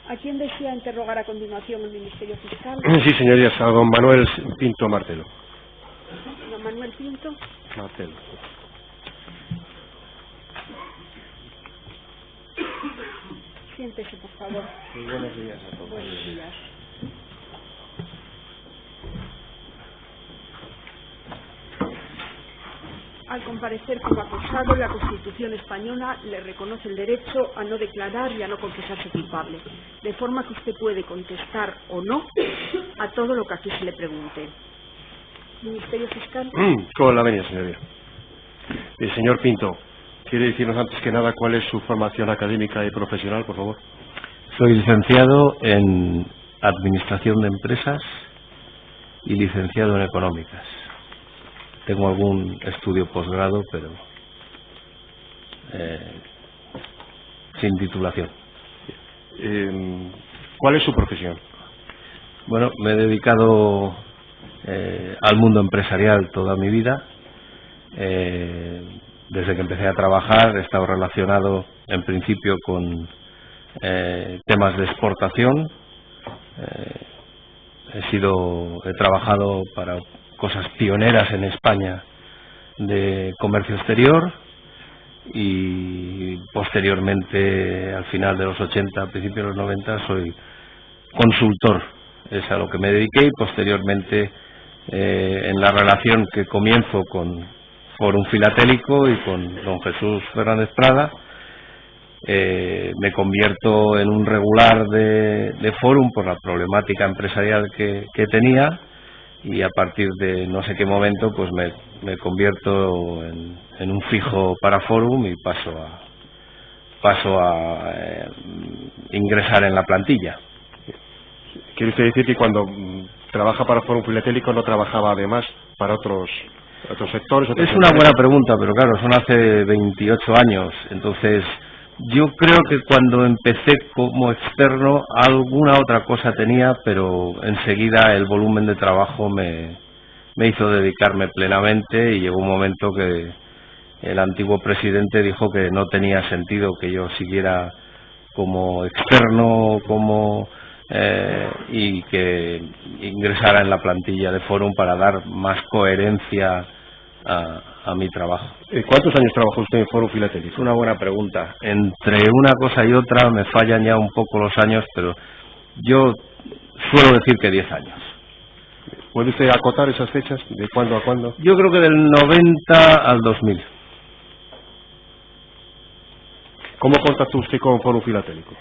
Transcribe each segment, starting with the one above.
¿A quién desea interrogar a continuación el Ministerio Fiscal? Sí, señorías, a don Manuel Pinto Martelo. Don Manuel Pinto. Martelo. Siéntese, por favor. Sí, buenos días a todos. Buenos días. Al comparecer como acusado, la Constitución española le reconoce el derecho a no declarar y a no confesarse culpable, de forma que usted puede contestar o no a todo lo que aquí se le pregunte. Ministerio Fiscal. Con la venia, señoría. Señor Pinto, ¿quiere decirnos antes que nada cuál es su formación académica y profesional, por favor? Soy licenciado en Administración de Empresas y licenciado en Económicas. Tengo algún estudio posgrado, pero sin titulación. ¿Cuál es su profesión? Bueno, me he dedicado al mundo empresarial toda mi vida. Desde que empecé a trabajar he estado relacionado en principio con temas de exportación. He trabajado para cosas pioneras en España de comercio exterior y posteriormente, al final de los 80, a principios de los 90, soy consultor. Es a lo que me dediqué y posteriormente en la relación que comienzo con Fórum Filatélico y con don Jesús Fernández Prada, me convierto en un regular de Fórum por la problemática empresarial que tenía, y a partir de no sé qué momento pues me convierto en un fijo para Fórum y paso a ingresar en la plantilla. ¿Quiere usted decir que cuando trabaja para Fórum Filatélico no trabajaba además para otros sectores? Es una buena pregunta, pero claro, son hace 28 años, entonces yo creo que cuando empecé como externo alguna otra cosa tenía, pero enseguida el volumen de trabajo me hizo dedicarme plenamente y llegó un momento que el antiguo presidente dijo que no tenía sentido que yo siguiera como externo y que ingresara en la plantilla de Fórum para dar más coherencia a mi trabajo. ¿Cuántos años trabajó usted en Fórum Filatélico? Es una buena pregunta. Entre una cosa y otra me fallan ya un poco los años, pero yo suelo decir que 10 años. ¿Puede usted acotar esas fechas? ¿De cuándo a cuándo? Yo creo que del 90 al 2000. ¿Cómo contactó usted con Fórum Filatélico?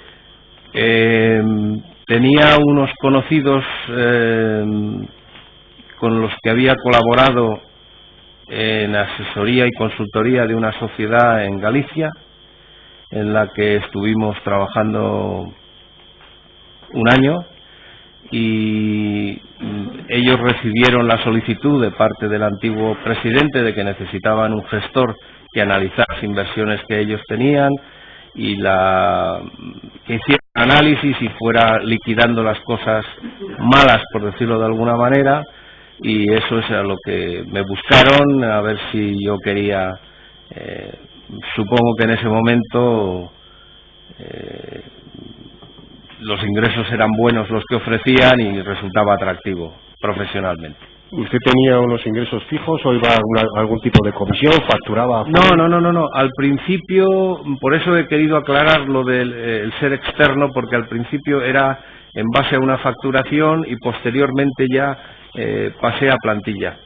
Tenía unos conocidos con los que había colaborado en asesoría y consultoría de una sociedad en Galicia, en la que estuvimos trabajando un año, y ellos recibieron la solicitud de parte del antiguo presidente de que necesitaban un gestor que analizara las inversiones que ellos tenían y que hiciera análisis y fuera liquidando las cosas malas, por decirlo de alguna manera. Y eso es a lo que me buscaron, a ver si yo quería. Supongo que en ese momento los ingresos eran buenos los que ofrecían y resultaba atractivo profesionalmente. ¿Usted tenía unos ingresos fijos o iba a algún tipo de comisión, facturaba? No. Al principio, por eso he querido aclarar lo del ser externo, porque al principio era en base a una facturación y posteriormente ya pasé a plantilla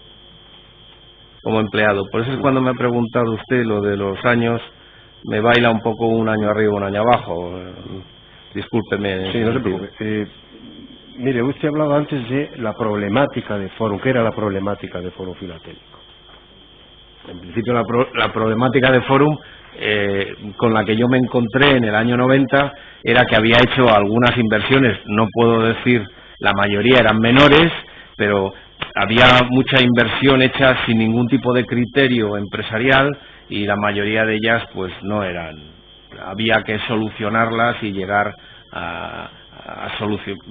como empleado. Por eso es cuando me ha preguntado usted lo de los años, me baila un poco un año arriba, un año abajo. Discúlpeme. Sí, no se preocupe. Mire, usted ha hablado antes de la problemática de Fórum. ¿Qué era la problemática de Fórum Filatélico? En principio la problemática de Fórum con la que yo me encontré en el año 90 era que había hecho algunas inversiones, no puedo decir la mayoría, eran menores, pero había mucha inversión hecha sin ningún tipo de criterio empresarial y la mayoría de ellas pues no eran. Había que solucionarlas y llegar a solucionar,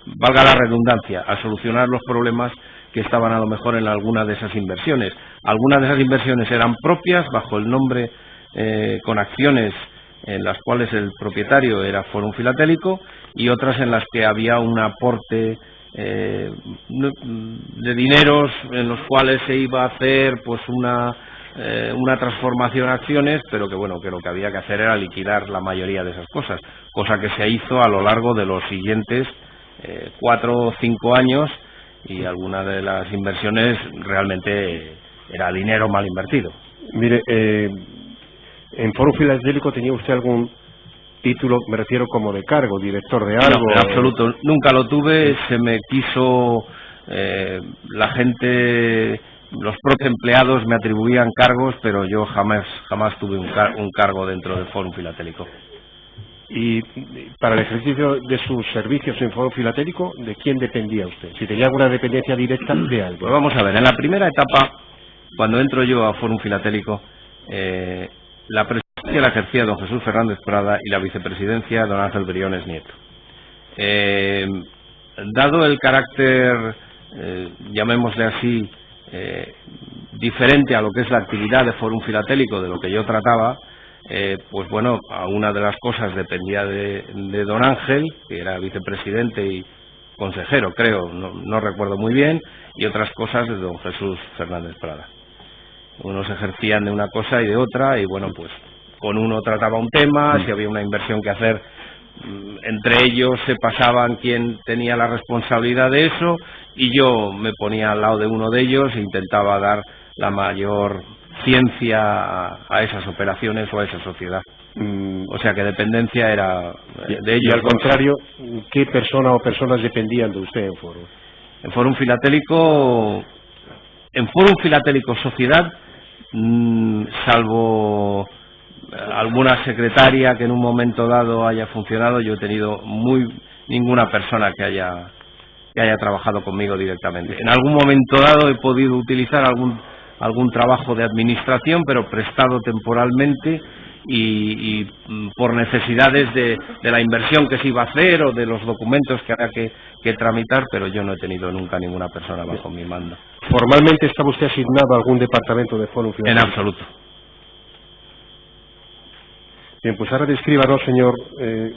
valga la redundancia, a solucionar los problemas que estaban a lo mejor en alguna de esas inversiones. Algunas de esas inversiones eran propias, bajo el nombre, con acciones en las cuales el propietario era Fórum Filatélico y otras en las que había un aporte de dineros en los cuales se iba a hacer pues una transformación a acciones, pero que bueno, que lo que había que hacer era liquidar la mayoría de esas cosas, cosa que se hizo a lo largo de los siguientes 4 o 5 años, y alguna de las inversiones realmente era dinero mal invertido. Mire, en Fórum Filatélico tenía usted algún título, me refiero como de cargo, director de algo. No, en absoluto, nunca lo tuve. Se me quiso la gente, los propios empleados me atribuían cargos, pero yo jamás tuve un cargo dentro del Fórum Filatélico. Y para el ejercicio de sus servicios en Fórum Filatélico, ¿de quién dependía usted? Si tenía alguna dependencia directa de algo. Pues vamos a ver, en la primera etapa, cuando entro yo a Fórum Filatélico, la presidencia la ejercía don Jesús Fernández Prada y la vicepresidencia don Ángel Briones Nieto. Dado el carácter, llamémosle así, diferente a lo que es la actividad de Fórum Filatélico, de lo que yo trataba, pues bueno, a una de las cosas dependía de don Ángel, que era vicepresidente y consejero, creo, no recuerdo muy bien, y otras cosas de don Jesús Fernández Prada. Unos ejercían de una cosa y de otra, y bueno, pues con uno trataba un tema, si había una inversión que hacer, entre ellos se pasaban quién tenía la responsabilidad de eso, y yo me ponía al lado de uno de ellos e intentaba dar la mayor ciencia a esas operaciones o a esa sociedad. O sea que dependencia era de ellos. Y al contrario, ¿qué persona o personas dependían de usted en Fórum? En Fórum Filatélico Sociedad, salvo alguna secretaria que en un momento dado haya funcionado, yo he tenido ninguna persona que haya trabajado conmigo directamente. En algún momento dado he podido utilizar algún trabajo de administración, pero prestado temporalmente y por necesidades de la inversión que se iba a hacer o de los documentos que había que tramitar, pero yo no he tenido nunca ninguna persona bajo mi mando. ¿Formalmente estaba usted asignado a algún departamento de Fórum Filatélico? En absoluto. Bien, pues ahora descríbanos, señor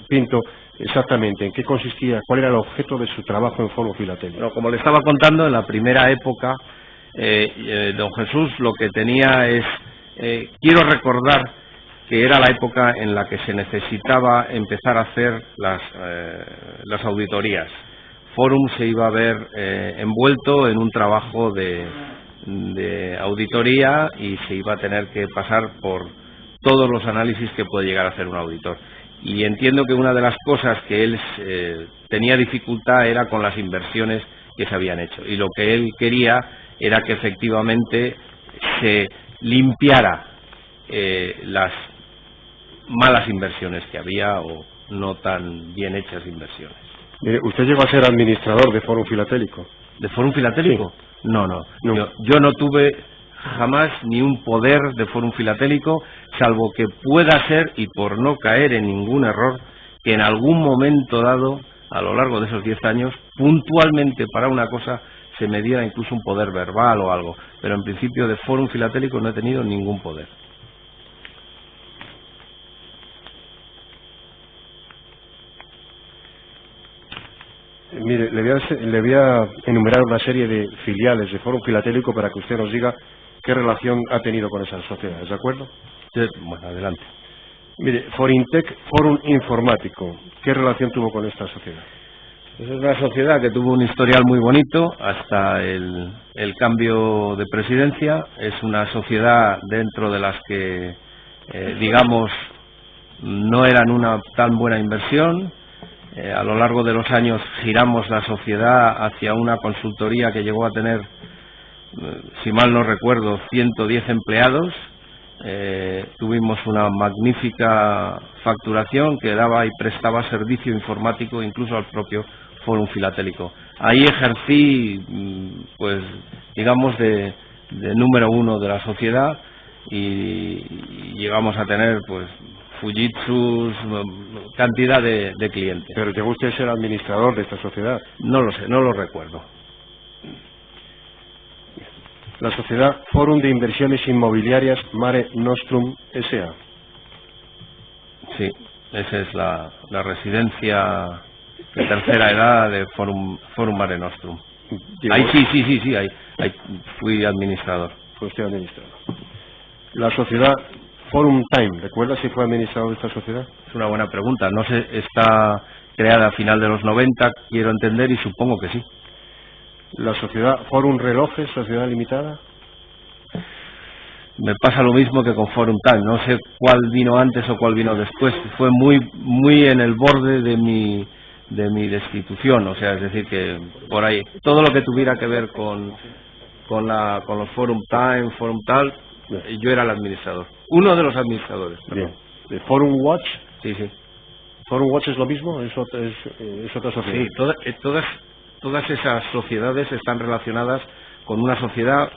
Pinto, exactamente en qué consistía, cuál era el objeto de su trabajo en Fórum Filatélico. Bueno, como le estaba contando, en la primera época, don Jesús lo que tenía es, quiero recordar que era la época en la que se necesitaba empezar a hacer las auditorías. Fórum se iba a ver envuelto en un trabajo de auditoría y se iba a tener que pasar por todos los análisis que puede llegar a hacer un auditor. Y entiendo que una de las cosas que él tenía dificultad era con las inversiones que se habían hecho. Y lo que él quería era que efectivamente se limpiara las malas inversiones que había o no tan bien hechas inversiones. Mire, ¿usted llegó a ser administrador de Fórum Filatélico? ¿De Fórum Filatélico? Sí. No. No. Yo no tuve jamás ni un poder de Fórum Filatélico, salvo que pueda ser, y por no caer en ningún error, que en algún momento dado, a lo largo de esos 10 años, puntualmente para una cosa se me diera incluso un poder verbal o algo, pero en principio de Fórum Filatélico no he tenido ningún poder. Mire, le voy a enumerar una serie de filiales de Fórum Filatélico para que usted nos diga qué relación ha tenido con esas sociedades, ¿de acuerdo? Sí, bueno, adelante. Mire, Forintec, Fórum Informático, ¿qué relación tuvo con esta sociedad? Es una sociedad que tuvo un historial muy bonito hasta el cambio de presidencia. Es una sociedad dentro de las que, digamos, no eran una tan buena inversión. A lo largo de los años giramos la sociedad hacia una consultoría que llegó a tener, si mal no recuerdo, 110 empleados. Tuvimos una magnífica facturación que daba y prestaba servicio informático incluso al propio Fórum Filatélico. Ahí ejercí, pues, digamos, de número 1 de la sociedad y llegamos a tener, pues, Fujitsus, cantidad de clientes. ¿Pero llegó usted a ser administrador de esta sociedad? No lo sé, no lo recuerdo. La sociedad Fórum de Inversiones Inmobiliarias Mare Nostrum S.A. Sí, esa es la residencia de tercera edad de Forum Mare Nostrum. Ahí sí, ahí fui administrador. Fue usted administrador. La sociedad Forum Time, ¿recuerda si fue administrador de esta sociedad? Es una buena pregunta. No sé, está creada a final de los 90, quiero entender, y supongo que sí. La sociedad Forum Relojes, sociedad limitada. Me pasa lo mismo que con Forum Time. No sé cuál vino antes o cuál vino después. Fue muy en el borde de mi destitución. O sea, es decir, que por ahí todo lo que tuviera que ver con los Forum Time, Forum tal, yo era el administrador. Uno de los administradores. Bien. ¿De Forum Watch? Sí. ¿Forum Watch es lo mismo? ¿Es otra sociedad? Sí, todas esas sociedades están relacionadas con una sociedad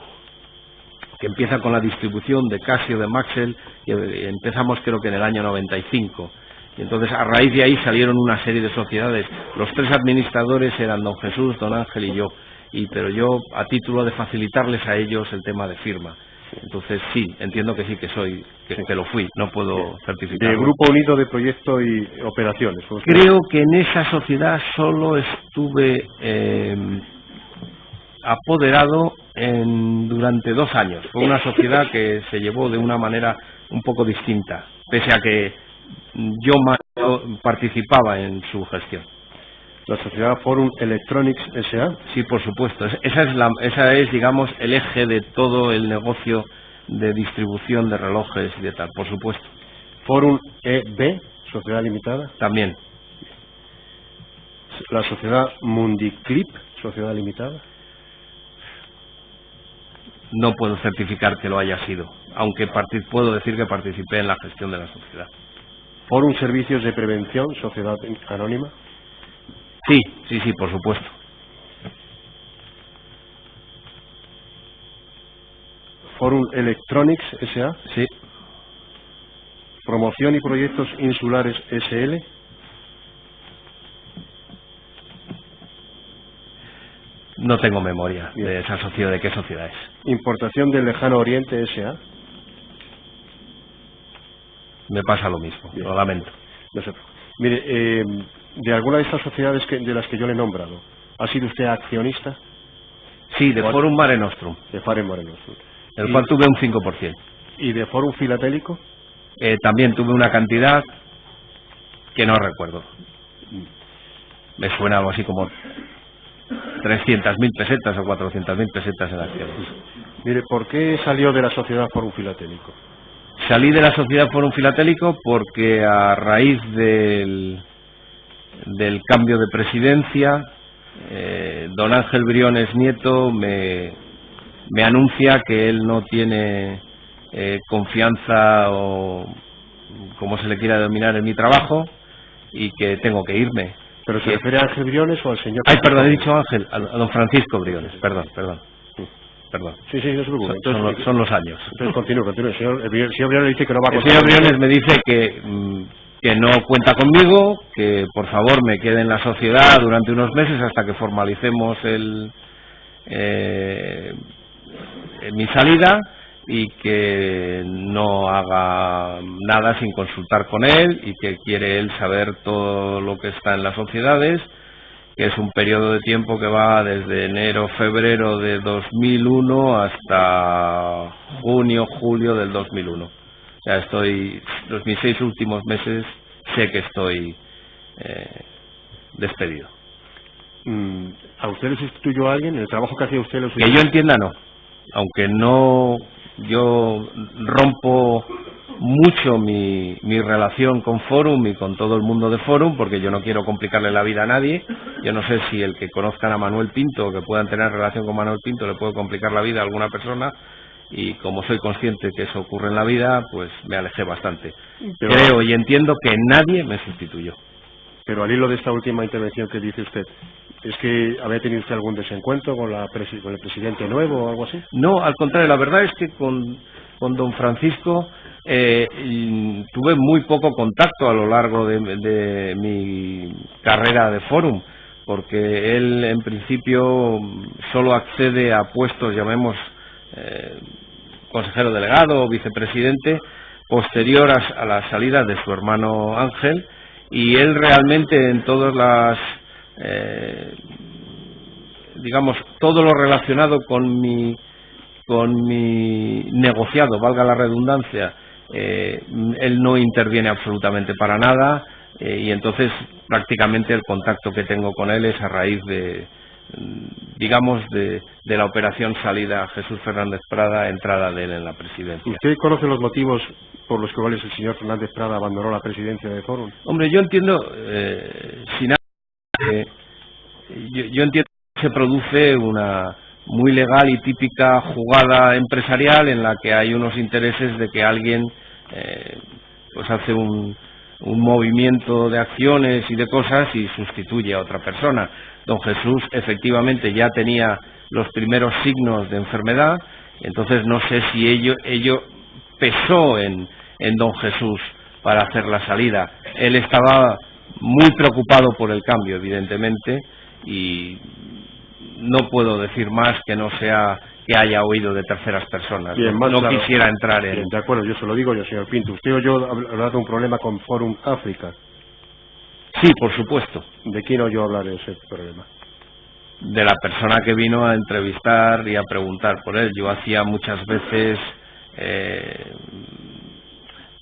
que empieza con la distribución de Casio, de Maxell, y empezamos creo que en el año 95. Y entonces a raíz de ahí salieron una serie de sociedades. Los 3 administradores eran don Jesús, don Ángel y yo. Pero yo, a título de facilitarles a ellos el tema de firma. Entonces sí, entiendo que sí que lo fui, no puedo certificarlo. ¿De Grupo Unido de Proyecto y Operaciones? Creo que en esa sociedad solo estuve apoderado durante 2 años. Fue una sociedad que se llevó de una manera un poco distinta, pese a que yo participaba en su gestión. ¿La sociedad Forum Electronics S.A.? Sí, por supuesto. Esa es, digamos, el eje de todo el negocio de distribución de relojes y de tal, por supuesto. ¿Forum EB, sociedad limitada? También. ¿La sociedad Mundiclip, sociedad limitada? No puedo certificar que lo haya sido, aunque puedo decir que participé en la gestión de la sociedad. ¿Forum Servicios de Prevención, sociedad anónima? Sí, por supuesto. ¿Forum Electronics S.A.? Sí. ¿Promoción y Proyectos Insulares S.L.? No tengo memoria de esa sociedad, de qué sociedad es. ¿Importación del Lejano Oriente S.A.? Me pasa lo mismo, lo lamento. No sé. Mire, de alguna de estas sociedades de las que yo le he nombrado, ¿ha sido usted accionista? Sí, de Forum Mare Nostrum. De Forum Mare Nostrum. El cual tuve un 5%. ¿Y de Forum Filatélico? También tuve una cantidad que no recuerdo. Me suena algo así como 300.000 pesetas o 400.000 pesetas en acciones. Mire, ¿por qué salió de la sociedad Forum Filatélico? Salí de la sociedad Forum Filatélico porque a raíz del cambio de presidencia, don Ángel Briones Nieto me anuncia que él no tiene confianza o como se le quiera denominar en mi trabajo y que tengo que irme. ¿Pero se refiere a Ángel Briones o al señor? Ay, perdón, he dicho Ángel, a don Francisco Briones, perdón. Sí, no se preocupe. Son los años. Entonces continúe. El señor Briones dice que no va a contar. El señor Briones me dice que no cuenta conmigo, que por favor me quede en la sociedad durante unos meses hasta que formalicemos mi salida y que no haga nada sin consultar con él y que quiere él saber todo lo que está en las sociedades, que es un periodo de tiempo que va desde enero-febrero de 2001 hasta junio-julio del 2001. O sea, mis 6 últimos meses sé que estoy despedido. ¿A usted le sustituyó a alguien? ¿En el trabajo que hacía usted lo sustituyó? Que yo entienda, no. Aunque no, yo rompo mucho mi relación con Forum y con todo el mundo de Forum, porque yo no quiero complicarle la vida a nadie. Yo no sé si el que conozcan a Manuel Pinto o que puedan tener relación con Manuel Pinto le puede complicar la vida a alguna persona, y como soy consciente que eso ocurre en la vida, pues me alejé bastante. Creo y entiendo que nadie me sustituyó. Pero al hilo de esta última intervención que dice usted, ¿es que había tenido usted algún desencuentro con el presidente nuevo o algo así? No, al contrario, la verdad es que con don Francisco tuve muy poco contacto a lo largo de mi carrera de Forum, porque él en principio solo accede a puestos, llamemos consejero delegado o vicepresidente, posterior a la salida de su hermano Ángel, y él realmente en todas las, digamos, todo lo relacionado con mi negociado, valga la redundancia, él no interviene absolutamente para nada, y entonces prácticamente el contacto que tengo con él es a raíz de, digamos, de la operación salida Jesús Fernández Prada, entrada de él en la presidencia. ¿Usted conoce los motivos por los cuales el señor Fernández Prada abandonó la presidencia de Fórum? Hombre, yo entiendo, yo entiendo que se produce una muy legal y típica jugada empresarial en la que hay unos intereses de que alguien pues hace un movimiento de acciones y de cosas y sustituye a otra persona. Don Jesús efectivamente ya tenía los primeros signos de enfermedad, entonces no sé si ello pesó en don Jesús para hacer la salida. Él estaba muy preocupado por el cambio, evidentemente, y no puedo decir más que no sea que haya oído de terceras personas. Bien, no claro. Quisiera entrar en... Bien, de acuerdo, yo se lo digo yo, señor Pinto. ¿Usted oyó hablar de un problema con Fórum África? Sí, por supuesto. ¿De quién oyó hablar de ese problema? De la persona que vino a entrevistar y a preguntar por él. Yo hacía muchas veces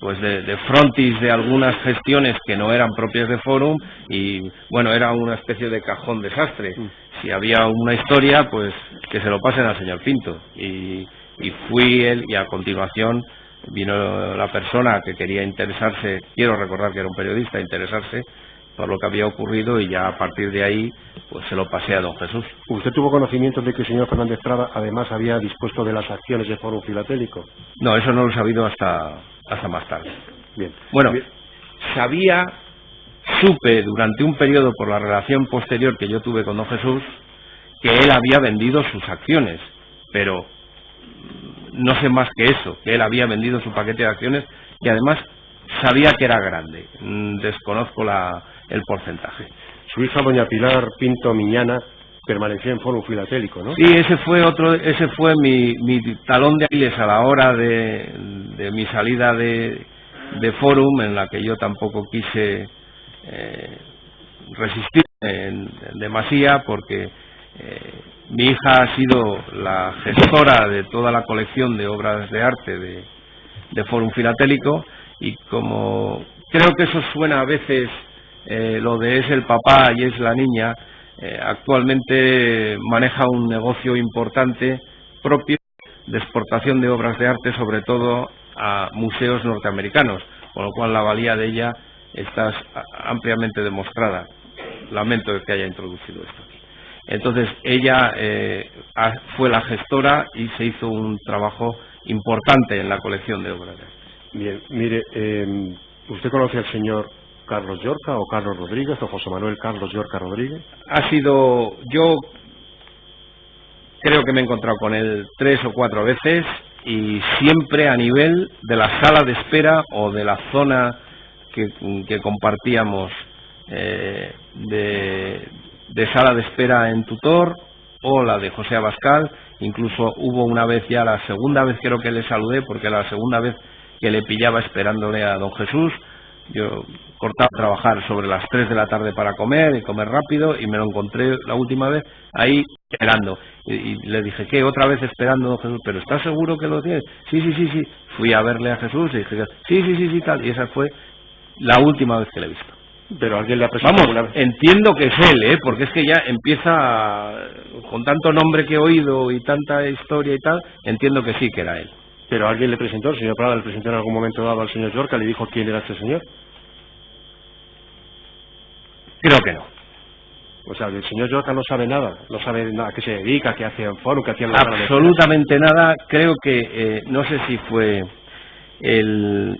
pues de frontis de algunas gestiones que no eran propias de Fórum, y bueno, era una especie de cajón desastre. Si había una historia, pues que se lo pasen al señor Pinto, y fui él, y a continuación vino la persona que quería interesarse, quiero recordar que era un periodista, interesarse por lo que había ocurrido, y ya a partir de ahí pues se lo pasé a don Jesús. ¿Usted tuvo conocimiento de que el señor Fernández Prada además había dispuesto de las acciones de Fórum Filatélico? No, eso no lo he sabido hasta más tarde. Bien. Bueno, Bien. supe durante un periodo, por la relación posterior que yo tuve con don Jesús, que él había vendido sus acciones, pero no sé más que eso, que él había vendido su paquete de acciones, y además sabía que era grande. Desconozco el porcentaje. Su hija, doña Pilar Pinto Miñana, permaneció en Fórum Filatélico, ¿no? Sí, ese fue mi talón de Aquiles a la hora de mi salida de Fórum, en la que yo tampoco quise resistir en demasía, porque mi hija ha sido la gestora de toda la colección de obras de arte de Fórum Filatélico, y como creo que eso suena a veces lo de es el papá y es la niña, actualmente maneja un negocio importante propio de exportación de obras de arte, sobre todo a museos norteamericanos, con lo cual la valía de ella está ampliamente demostrada. Lamento que haya introducido esto aquí. Entonces ella fue la gestora y se hizo un trabajo importante en la colección de obras de arte. Bien, mire, ¿usted conoce al señor Carlos Llorca o Carlos Rodríguez o José Manuel Carlos Llorca Rodríguez? Yo creo que me he encontrado con él 3 o 4 veces, y siempre a nivel de la sala de espera o de la zona que compartíamos de sala de espera en Tutor, o la de José Abascal. Incluso hubo una vez, ya la segunda vez creo que le saludé, porque la segunda vez que le pillaba esperándole a don Jesús, yo cortaba a trabajar sobre las 3 de la tarde para comer, y comer rápido, y me lo encontré la última vez ahí esperando, y le dije, ¿qué? ¿Otra vez esperando, don Jesús? ¿Pero estás seguro que lo tienes? Sí. Fui a verle a Jesús y dije, sí, tal, y esa fue la última vez que le he visto. Pero alguien le ha presentado. Vamos, entiendo que es él, porque es que ya empieza, con tanto nombre que he oído y tanta historia y tal, entiendo que sí que era él. Pero alguien le presentó, el señor Prada le presentó en algún momento dado al señor Llorca, le dijo quién era este señor. Creo que no. O sea, el señor Llorca no sabe nada a qué se dedica, qué hace en Fórum, qué hacía en la absolutamente nada. Creo que, no sé si fue el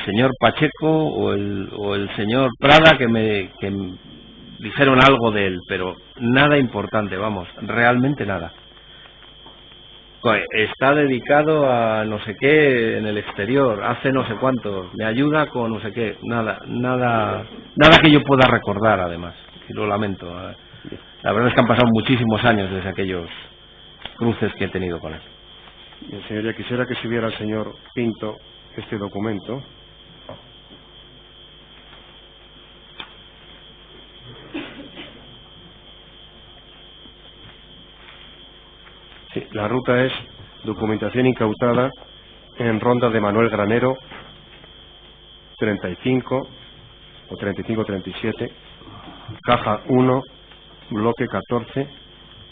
señor Pacheco o el señor Prada que me dijeron algo de él, pero nada importante, vamos, realmente nada. Está dedicado a no sé qué en el exterior, hace no sé cuánto, me ayuda con no sé qué, nada que yo pueda recordar, además, y lo lamento. La verdad es que han pasado muchísimos años desde aquellos cruces que he tenido con él. Señoría, quisiera que se viera el señor Pinto este documento. Sí, la ruta es documentación incautada en Ronda de Manuel Granero 35 o 35-37, caja 1, bloque 14,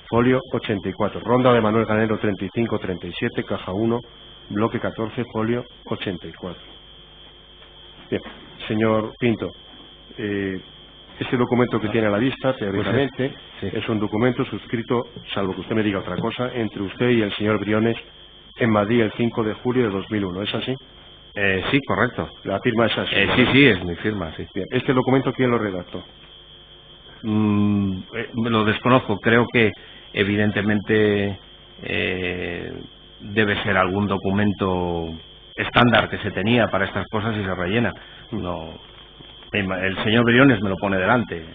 folio 84. Ronda de Manuel Granero 35-37, caja 1, bloque 14, folio 84. Bien, señor Pinto, este documento que tiene a la vista, teóricamente, sí. Es un documento suscrito, salvo que usted me diga otra cosa, entre usted y el señor Briones en Madrid el 5 de julio de 2001. ¿Es así? Sí, correcto. La firma es así. Sí, es mi firma, sí. Bien, ¿este documento quién lo redactó? Lo desconozco. Creo que, evidentemente, debe ser algún documento estándar que se tenía para estas cosas y se rellena. No, el señor Briones me lo pone delante,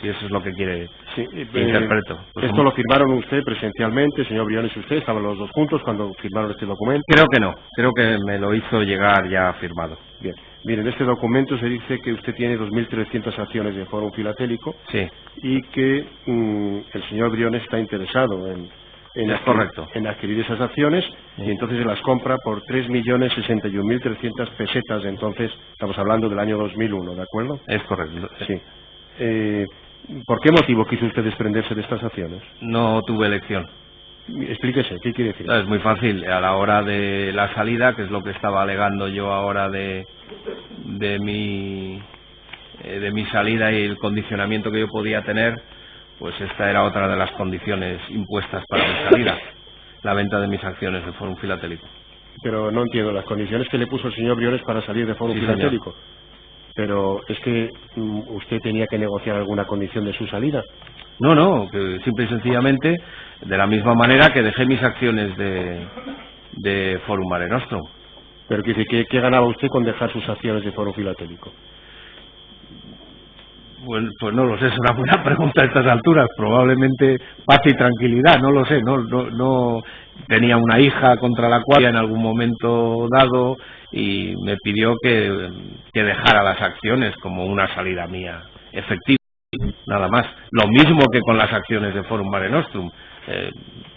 si eso es lo que quiere, sí, interpreto. Pues ¿esto lo firmaron usted presencialmente, señor Briones y usted? ¿Estaban los dos juntos cuando firmaron este documento? Creo que no, creo que me lo hizo llegar ya firmado. Bien, miren, en este documento se dice que usted tiene 2.300 acciones de Fórum Filatélico, sí, y que el señor Briones está interesado en adquirir esas acciones, sí. Y entonces se las compra por 3.061.300 pesetas. Entonces estamos hablando del año 2001, ¿de acuerdo? Es correcto. Sí. ¿Por qué motivo quiso usted desprenderse de estas acciones? No tuve elección. Explíquese, ¿qué quiere decir? Es muy fácil. A la hora de la salida, que es lo que estaba alegando yo ahora de mi salida y el condicionamiento que yo podía tener, pues esta era otra de las condiciones impuestas para mi salida, la venta de mis acciones de Fórum Filatélico. Pero no entiendo, las condiciones que le puso el señor Briones para salir de Fórum Filatélico. Señor. Pero es que usted tenía que negociar alguna condición de su salida. No, que simple y sencillamente, de la misma manera que dejé mis acciones de Fórum Mare Nostrum. Pero ¿qué ganaba usted con dejar sus acciones de Fórum Filatélico? Bueno, pues no lo sé, es una buena pregunta a estas alturas. Probablemente paz y tranquilidad, no lo sé. No tenía una hija contra la cual en algún momento dado y me pidió que dejara las acciones como una salida mía efectiva, nada más. Lo mismo que con las acciones de Fórum Mare Nostrum,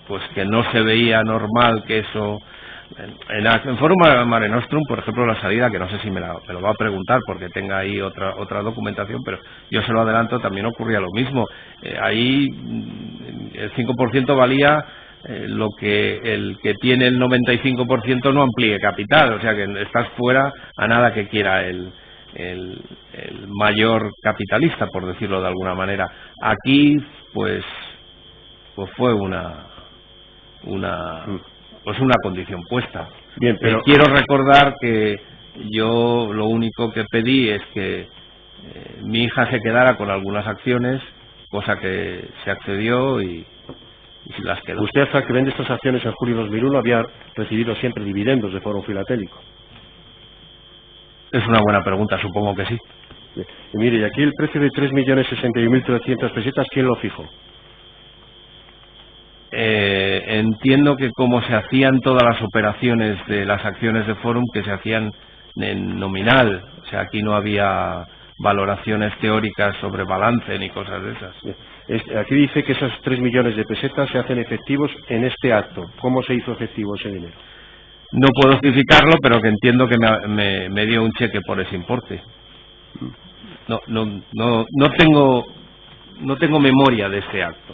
pues que no se veía normal que eso. En Fórum Mare Nostrum, por ejemplo, la salida, que no sé si me lo va a preguntar porque tenga ahí otra documentación, pero yo se lo adelanto, también ocurría lo mismo. Ahí el 5% valía lo que el que tiene el 95% no amplíe capital, o sea que estás fuera a nada que quiera el mayor capitalista, por decirlo de alguna manera. Aquí, pues fue una condición puesta. Bien, pero quiero recordar que yo lo único que pedí es que mi hija se quedara con algunas acciones, cosa que se accedió y se las quedó. Usted, hasta que vende estas acciones en julio de 2001, había recibido siempre dividendos de Fórum Filatélico. Es una buena pregunta, supongo que sí. Bien. Y mire, y aquí el precio de 3.061.300 pesetas, ¿quién lo fijó? Entiendo que como se hacían todas las operaciones de las acciones de Fórum, que se hacían en nominal, o sea, aquí no había valoraciones teóricas sobre balance ni cosas de esas. Aquí dice que esas 3 millones de pesetas se hacen efectivos en este acto. ¿Cómo se hizo efectivo ese dinero? No puedo justificarlo, pero que entiendo que me dio un cheque por ese importe. No tengo memoria de ese acto.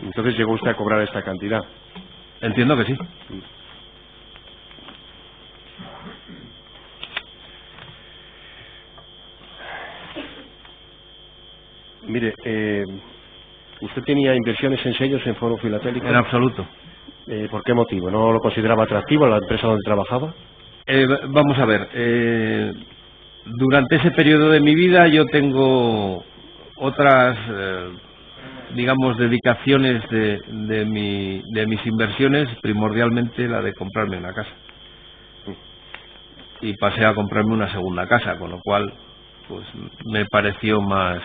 Entonces llegó usted a cobrar esta cantidad. Entiendo que sí. Mire, ¿usted tenía inversiones en sellos en Fórum Filatélico? En absoluto. ¿Por qué motivo? ¿No lo consideraba atractivo la empresa donde trabajaba? Vamos a ver. Durante ese periodo de mi vida yo tengo otras, digamos, dedicaciones de mis inversiones, primordialmente la de comprarme una casa. Y pasé a comprarme una segunda casa, con lo cual pues me pareció más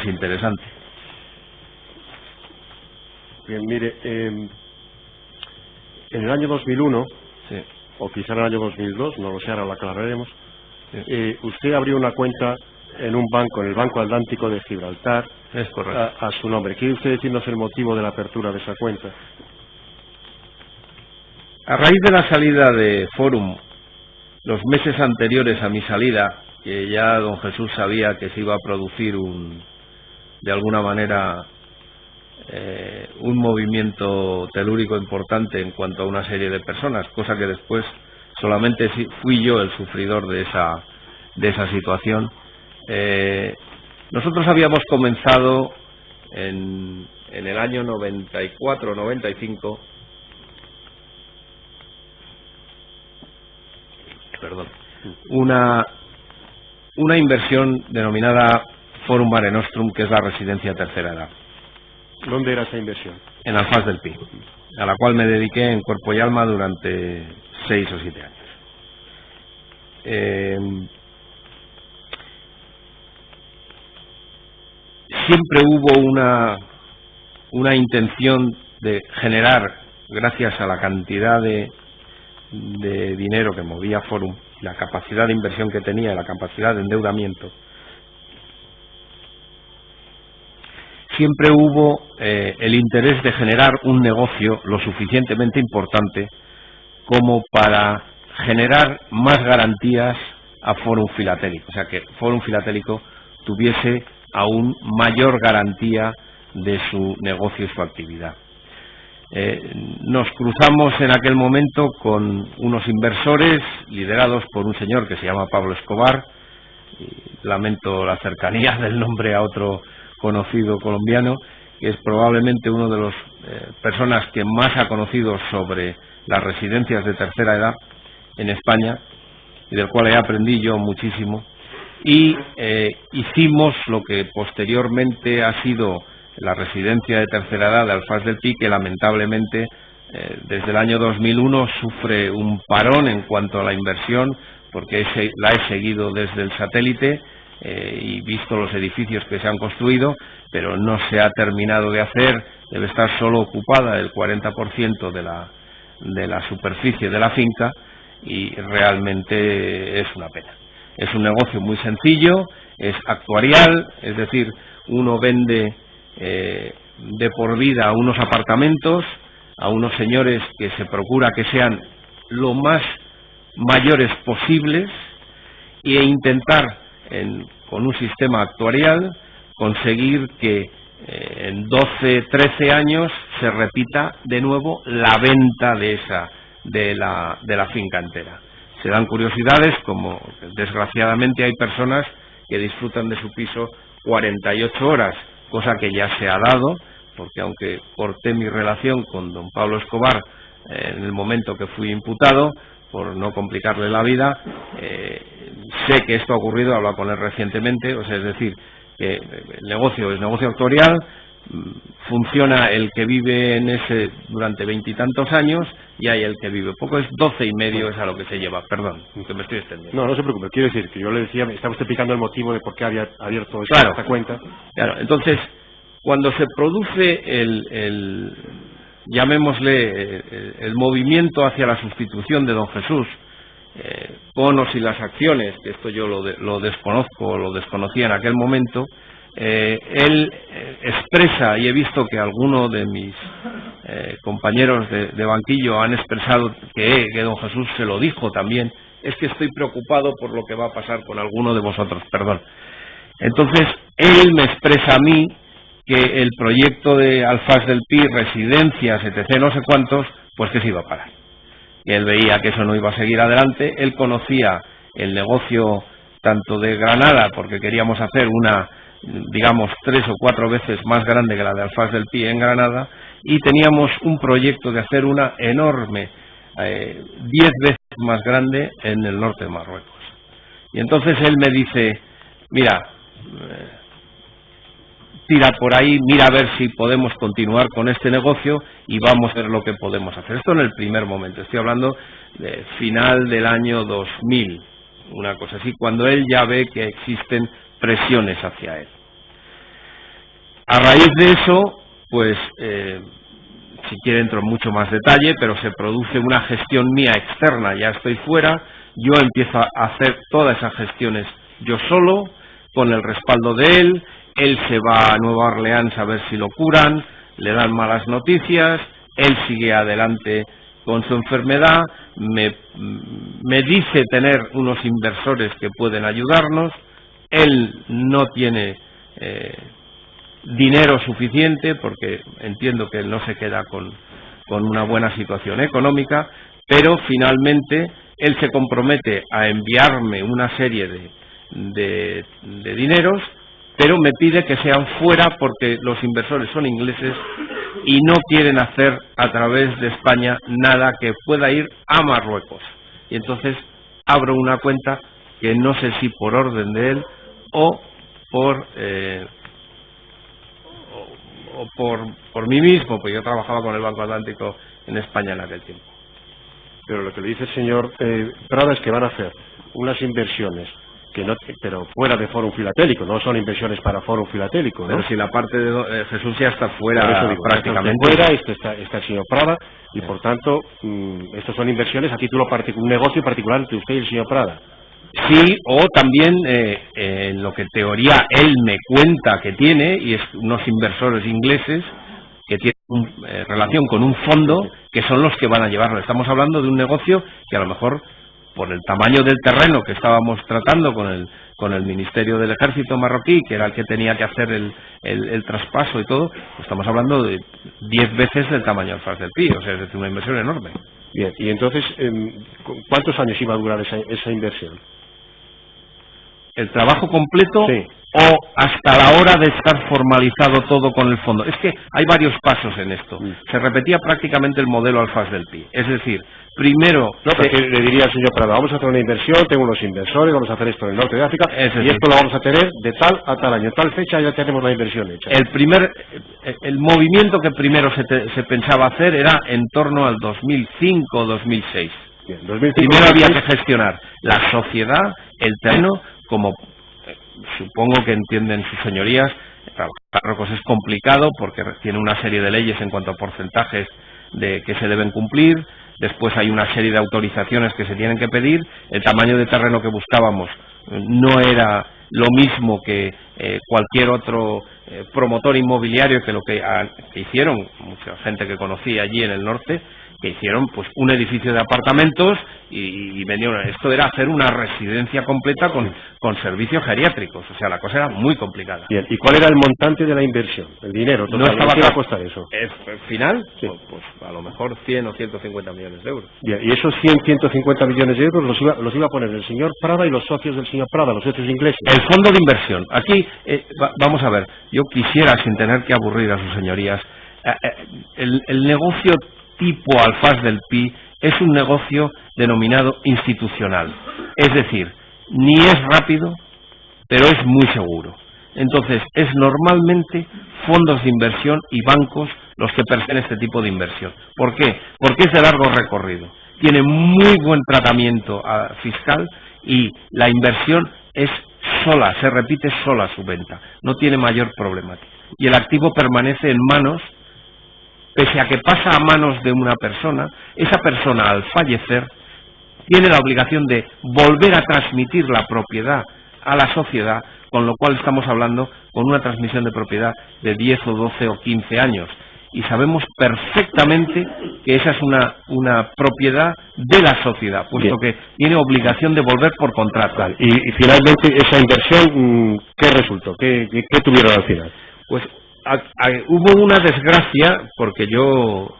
interesante. Bien, mire, en el año 2001, Sí. o quizá en el año 2002, no lo sé, ahora lo aclararemos, Sí. usted abrió una cuenta en un banco, en el Banco Atlántico de Gibraltar, Es correcto. a su nombre. ¿Quiere usted decirnos el motivo de la apertura de esa cuenta? A raíz de la salida de Forum, los meses anteriores a mi salida, que ya don Jesús sabía que se iba a producir de alguna manera un movimiento telúrico importante en cuanto a una serie de personas, cosa que después solamente fui yo el sufridor de esa situación. Nosotros habíamos comenzado en el año 94-95, una inversión denominada Forum Mare Nostrum, que es la residencia tercera edad, ¿Dónde era esa inversión? en Alfaz del Pi, a la cual me dediqué en cuerpo y alma durante 6 o 7 años. Siempre hubo una intención de generar, gracias a la cantidad de dinero que movía Forum, la capacidad de inversión que tenía, la capacidad de endeudamiento, siempre hubo el interés de generar un negocio lo suficientemente importante como para generar más garantías a Forum Filatélico, o sea, que Forum Filatélico tuviese aún mayor garantía de su negocio y su actividad. Nos cruzamos en aquel momento con unos inversores liderados por un señor que se llama Pablo Escobar, y lamento la cercanía del nombre a otro conocido colombiano, que es probablemente uno de las personas que más ha conocido sobre las residencias de tercera edad en España, y del cual aprendí yo muchísimo, y hicimos lo que posteriormente ha sido la residencia de tercera edad de Alfaz del Pi, que lamentablemente desde el año 2001 sufre un parón en cuanto a la inversión, porque la he seguido desde el satélite y visto los edificios que se han construido, pero no se ha terminado de hacer. Debe estar solo ocupada el 40% de la superficie de la finca, y realmente es una pena. Es un negocio muy sencillo, es actuarial, es decir, uno vende de por vida a unos apartamentos, a unos señores que se procura que sean lo más mayores posibles, e intentar con un sistema actuarial conseguir que en 12, 13 años se repita de nuevo la venta de la finca entera. Se dan curiosidades, como desgraciadamente hay personas que disfrutan de su piso 48 horas, cosa que ya se ha dado, porque aunque corté mi relación con don Pablo Escobar en el momento que fui imputado, por no complicarle la vida, sé que esto ha ocurrido, he hablado con él recientemente, o sea, es decir, que el negocio es negocio actuarial, funciona el que vive en ese durante 20 y tantos años, y hay el que vive poco, es 12 y medio, es a lo que se lleva. Perdón, que me estoy extendiendo. No, no se preocupe, quiero decir que yo le decía, estaba usted explicando el motivo de por qué había abierto esta cuenta. Claro, entonces, cuando se produce llamémosle el movimiento hacia la sustitución de don Jesús, Conos y las acciones, que esto yo lo desconozco, lo desconocía en aquel momento, él expresa, y he visto que algunos de mis compañeros de banquillo han expresado que don Jesús se lo dijo también, es que estoy preocupado por lo que va a pasar con alguno de vosotros, perdón. Entonces, él me expresa a mí que el proyecto de Alfaz del Pi, residencias, etc., no sé cuántos, pues que se iba a parar. Y él veía que eso no iba a seguir adelante. Él conocía el negocio tanto de Granada, porque queríamos hacer una, digamos, 3 o 4 veces más grande que la de Alfaz del Pi en Granada, y teníamos un proyecto de hacer una enorme, 10 veces más grande en el norte de Marruecos. Y entonces él me dice, mira, tira por ahí, mira a ver si podemos continuar con este negocio y vamos a ver lo que podemos hacer. Esto en el primer momento, estoy hablando de final del año 2000, una cosa así, cuando él ya ve que existen presiones hacia él. A raíz de eso, pues si quiere entro en mucho más detalle, pero se produce una gestión mía externa, ya estoy fuera, yo empiezo a hacer todas esas gestiones yo solo, con el respaldo de él se va a Nueva Orleans a ver si lo curan, le dan malas noticias, él sigue adelante con su enfermedad, me dice tener unos inversores que pueden ayudarnos, él no tiene dinero suficiente, porque entiendo que él no se queda con una buena situación económica, pero finalmente él se compromete a enviarme una serie de dineros, pero me pide que sean fuera porque los inversores son ingleses y no quieren hacer a través de España nada que pueda ir a Marruecos. Y entonces abro una cuenta que no sé si por orden de él o por mí mismo, porque yo trabajaba con el Banco Atlántico en España en aquel tiempo. Pero lo que le dice el señor Prada es que van a hacer unas inversiones pero fuera de Fórum Filatélico, no son inversiones para Fórum Filatélico, ¿no? Pero si la parte de Jesús ya está fuera, digo, prácticamente. Está el señor Prada, y por tanto, estos son inversiones a título particular, un negocio particular entre usted y el señor Prada. Sí, o también en lo que en teoría él me cuenta que tiene, y es unos inversores ingleses que tienen relación con un fondo, que son los que van a llevarlo. Estamos hablando de un negocio que a lo mejor, por el tamaño del terreno que estábamos tratando con el Ministerio del Ejército marroquí, que era el que tenía que hacer el traspaso y todo, pues estamos hablando de 10 veces el tamaño del Fas del Pi, o sea, es decir, una inversión enorme. Bien, y entonces, ¿cuántos años iba a durar esa inversión? ¿El trabajo completo? Sí. ¿O hasta la hora de estar formalizado todo con el fondo? Es que hay varios pasos en esto. Se repetía prácticamente el modelo al Fas del Pi. Es decir, primero... No, pero le diría al señor Prada, vamos a hacer una inversión, tengo unos inversores, vamos a hacer esto en el norte de África, y esto lo vamos a tener de tal a tal año. Tal fecha ya tenemos la inversión hecha. El movimiento que primero se pensaba hacer era en torno al 2005 o 2006. Bien, 2005, primero había que gestionar la sociedad, el terreno, como supongo que entienden sus señorías. Marruecos es complicado porque tiene una serie de leyes en cuanto a porcentajes que se deben cumplir. Después hay una serie de autorizaciones que se tienen que pedir. El tamaño de terreno que buscábamos no era lo mismo que cualquier otro promotor inmobiliario, que lo que hicieron, mucha gente que conocí allí en el norte, que hicieron pues un edificio de apartamentos y vendieron. Esto era hacer una residencia completa con servicios geriátricos, o sea, la cosa era muy complicada. Bien, ¿y cuál era el montante de la inversión? El dinero total, no estaba ¿qué iba a costar eso? ¿El final? Sí. Pues a lo mejor 100 o 150 millones de euros. Bien, y esos 100, 150 millones de euros los iba a poner el señor Prada y los socios del señor Prada, los socios ingleses. El fondo de inversión. Aquí, vamos a ver, yo quisiera, sin tener que aburrir a sus señorías, el negocio tipo al Fas del Pi es un negocio denominado institucional. Es decir, ni es rápido, pero es muy seguro. Entonces, es normalmente fondos de inversión y bancos los que persiguen este tipo de inversión. ¿Por qué? Porque es de largo recorrido. Tiene muy buen tratamiento fiscal y la inversión es sola, se repite sola su venta. No tiene mayor problemática. Y el activo permanece en manos. Pese a que pasa a manos de una persona, esa persona al fallecer tiene la obligación de volver a transmitir la propiedad a la sociedad, con lo cual estamos hablando con una transmisión de propiedad de 10 o 12 o 15 años. Y sabemos perfectamente que esa es una propiedad de la sociedad, puesto que tiene obligación de volver por contrato. Vale. Y finalmente, esa inversión, ¿qué resultó? ¿Qué tuvieron al final? Pues hubo una desgracia, porque yo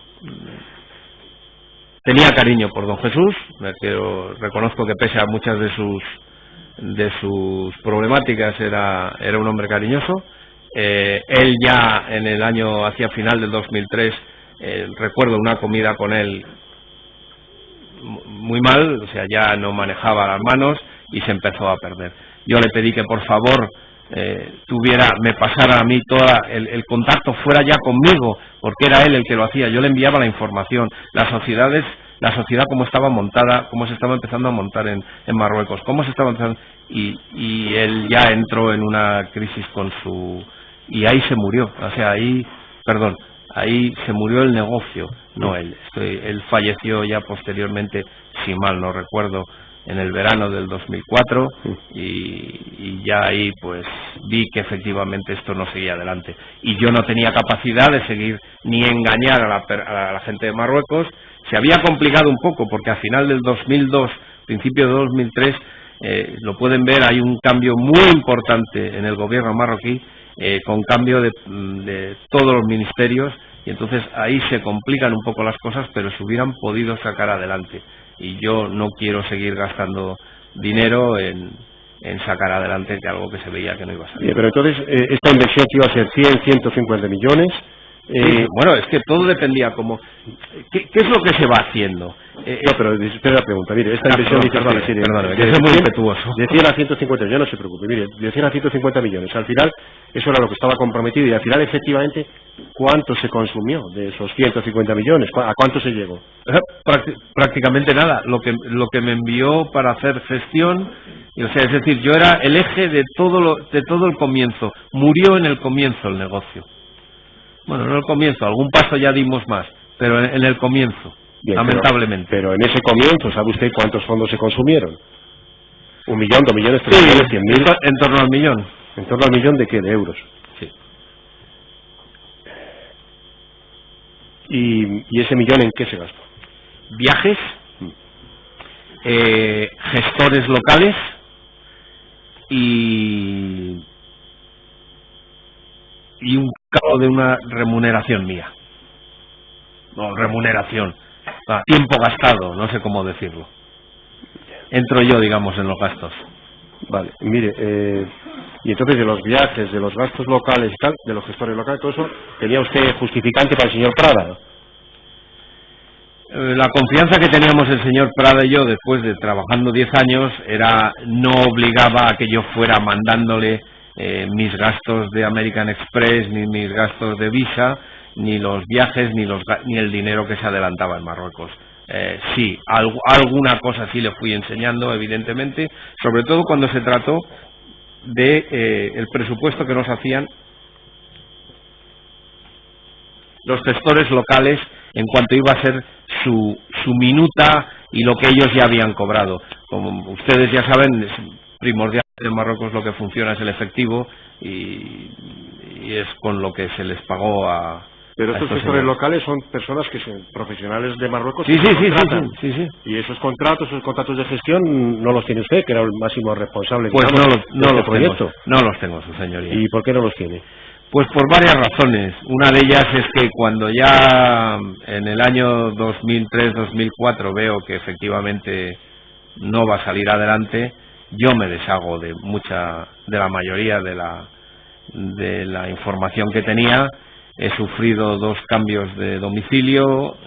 tenía cariño por don Jesús, reconozco que pese a muchas de sus problemáticas era un hombre cariñoso. Él ya en el año hacia final del 2003, recuerdo una comida con él muy mal, o sea, ya no manejaba las manos y se empezó a perder. Yo le pedí que por favor me pasara a mí todo el contacto, fuera ya conmigo, porque era él el que lo hacía. Yo le enviaba la información, la sociedad cómo estaba montada, cómo se estaba empezando a montar en Marruecos, cómo se estaba empezando, y él ya entró en una crisis y ahí se murió, o sea, ahí se murió el negocio, no él. Él falleció ya posteriormente, si mal no recuerdo, en el verano del 2004 y ya ahí pues vi que efectivamente esto no seguía adelante y yo no tenía capacidad de seguir ni engañar a la gente de Marruecos. Se había complicado un poco porque a final del 2002, principio de 2003, lo pueden ver, hay un cambio muy importante en el gobierno marroquí, con cambio de todos los ministerios, y entonces ahí se complican un poco las cosas, pero se hubieran podido sacar adelante. Y yo no quiero seguir gastando dinero en sacar adelante que algo que se veía que no iba a salir. Bien, pero entonces, esta inversión que iba a ser 100, 150 millones... Sí, bueno, es que todo dependía como... ¿Qué es lo que se va haciendo? No, pero espera la pregunta. Mire, esta inversión... Perdóname, que es muy impetuoso. De 100 a 150, ya no se preocupe. Mire, de 100 a 150 millones. Al final, eso era lo que estaba comprometido y al final, efectivamente, ¿cuánto se consumió de esos 150 millones? ¿A cuánto se llegó? Prácticamente nada. Lo que me envió para hacer gestión, o sea, es decir, yo era el eje de todo el comienzo. Murió en el comienzo el negocio. Bueno, no en el comienzo, algún paso ya dimos más, pero en el comienzo, bien, lamentablemente. Pero en ese comienzo, ¿sabe usted cuántos fondos se consumieron? ¿1 millón, 2 millones, 3 millones, 100.000? En torno al millón. ¿En torno al millón de qué? ¿De euros? Sí. ¿Y ese millón en qué se gastó? Viajes, gestores locales y un cabo de una remuneración mía. No, remuneración. Tiempo gastado, no sé cómo decirlo. Entro yo, digamos, en los gastos. Vale, mire, y entonces de los viajes, de los gastos locales y tal, de los gestores locales, todo eso, ¿tenía usted justificante para el señor Prada? La confianza que teníamos el señor Prada y yo, después de trabajando 10 años, no obligaba a que yo fuera mandándole mis gastos de American Express, ni mis gastos de Visa, ni los viajes, ni el dinero que se adelantaba en Marruecos. Sí, alguna cosa sí le fui enseñando, evidentemente, sobre todo cuando se trató de el presupuesto que nos hacían los gestores locales en cuanto iba a ser su minuta y lo que ellos ya habían cobrado. Como ustedes ya saben, es primordial en Marruecos lo que funciona es el efectivo y es con lo que se les pagó a... Pero estos gestores locales son personas que son profesionales de Marruecos. Sí. Y esos contratos de gestión no los tiene usted, que era el máximo responsable. Pues digamos, no los proyecto. No los tengo, su señoría. ¿Y por qué no los tiene? Pues por varias razones. Una de ellas es que cuando ya en el año 2003-2004 veo que efectivamente no va a salir adelante, yo me deshago de la mayoría de la información que tenía. He sufrido 2 cambios de domicilio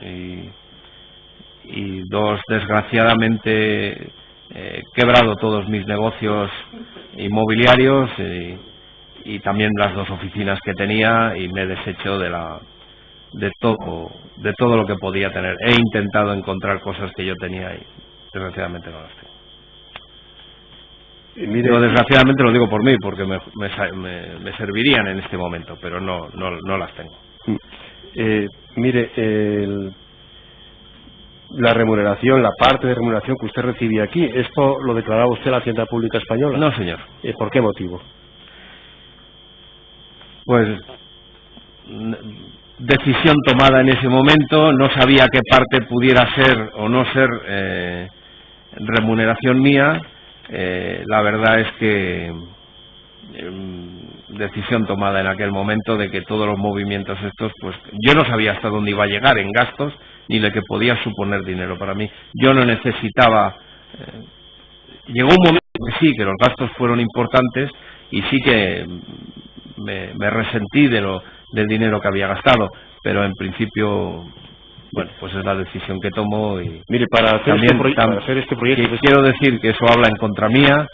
y 2, desgraciadamente, he quebrado todos mis negocios inmobiliarios y también las 2 oficinas que tenía, y me he deshecho de todo lo que podía tener. He intentado encontrar cosas que yo tenía y desgraciadamente no las tengo. Yo desgraciadamente lo digo por mí, porque me servirían en este momento, pero no las tengo. La remuneración, la parte de remuneración que usted recibía aquí, ¿esto lo declaraba usted a la Hacienda Pública Española? No, señor. ¿Por qué motivo? Pues decisión tomada en ese momento, no sabía qué parte pudiera ser o no ser remuneración mía. La verdad es que decisión tomada en aquel momento de que todos los movimientos estos, pues yo no sabía hasta dónde iba a llegar en gastos ni de que podía suponer dinero para mí. Yo no necesitaba. Llegó un momento que sí, que los gastos fueron importantes y sí que me resentí del dinero que había gastado, pero en principio, bueno, pues es la decisión que tomo. Y mire, para hacer este proyecto, quiero decir que eso habla en contra mía.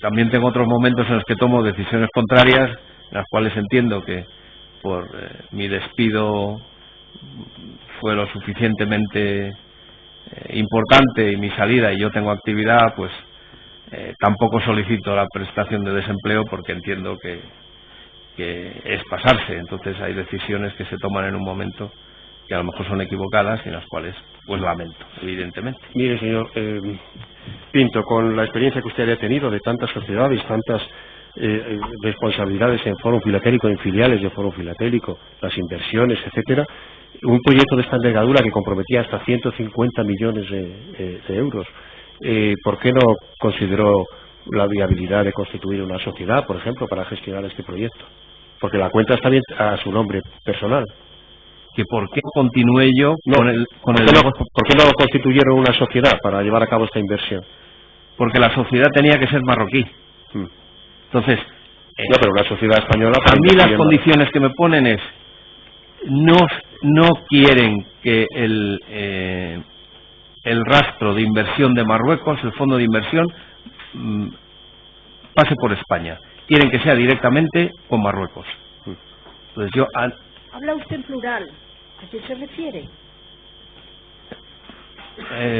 También tengo otros momentos en los que tomo decisiones contrarias, en las cuales entiendo que por mi despido fue lo suficientemente importante y mi salida y yo tengo actividad, pues tampoco solicito la prestación de desempleo porque entiendo que es pasarse. Entonces hay decisiones que se toman en un momento que a lo mejor son equivocadas y en las cuales pues lamento, evidentemente. Mire, señor Pinto, con la experiencia que usted haya tenido de tantas sociedades, tantas responsabilidades en Fórum Filatélico, en filiales de Fórum Filatélico, las inversiones, etcétera, un proyecto de esta envergadura que comprometía hasta 150 millones de euros, ¿por qué no consideró la viabilidad de constituir una sociedad, por ejemplo, para gestionar este proyecto? Porque la cuenta está bien a su nombre personal. ¿Que por qué continué yo con el ¿Por qué no constituyeron una sociedad para llevar a cabo esta inversión? Porque la sociedad tenía que ser marroquí. Entonces, no, pero la sociedad española... A mí las condiciones que me ponen es, no quieren que el rastro de inversión de Marruecos, el fondo de inversión, pase por España. Quieren que sea directamente con Marruecos. Entonces yo... Habla usted en plural. ¿A qué se refiere?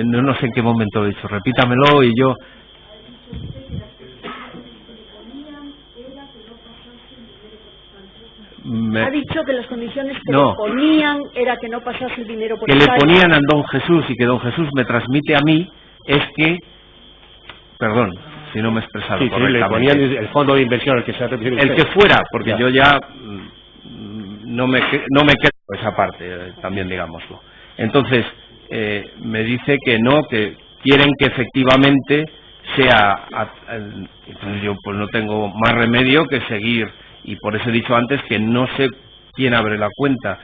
No sé en qué momento lo he dicho. Repítamelo y yo... Ha dicho que las condiciones que le ponían era que no pasase el dinero por España. Que le ponían a don Jesús y que don Jesús me transmite a mí es que... Perdón, si no me he expresado correctamente. Sí, le ponían el fondo de inversión al que se refiere usted. El que fuera, porque yo ya no me quedo por esa parte, también digámoslo. Entonces, me dice que no, que quieren que efectivamente sea... Entonces yo pues no tengo más remedio que seguir... Y por eso he dicho antes que no sé quién abre la cuenta,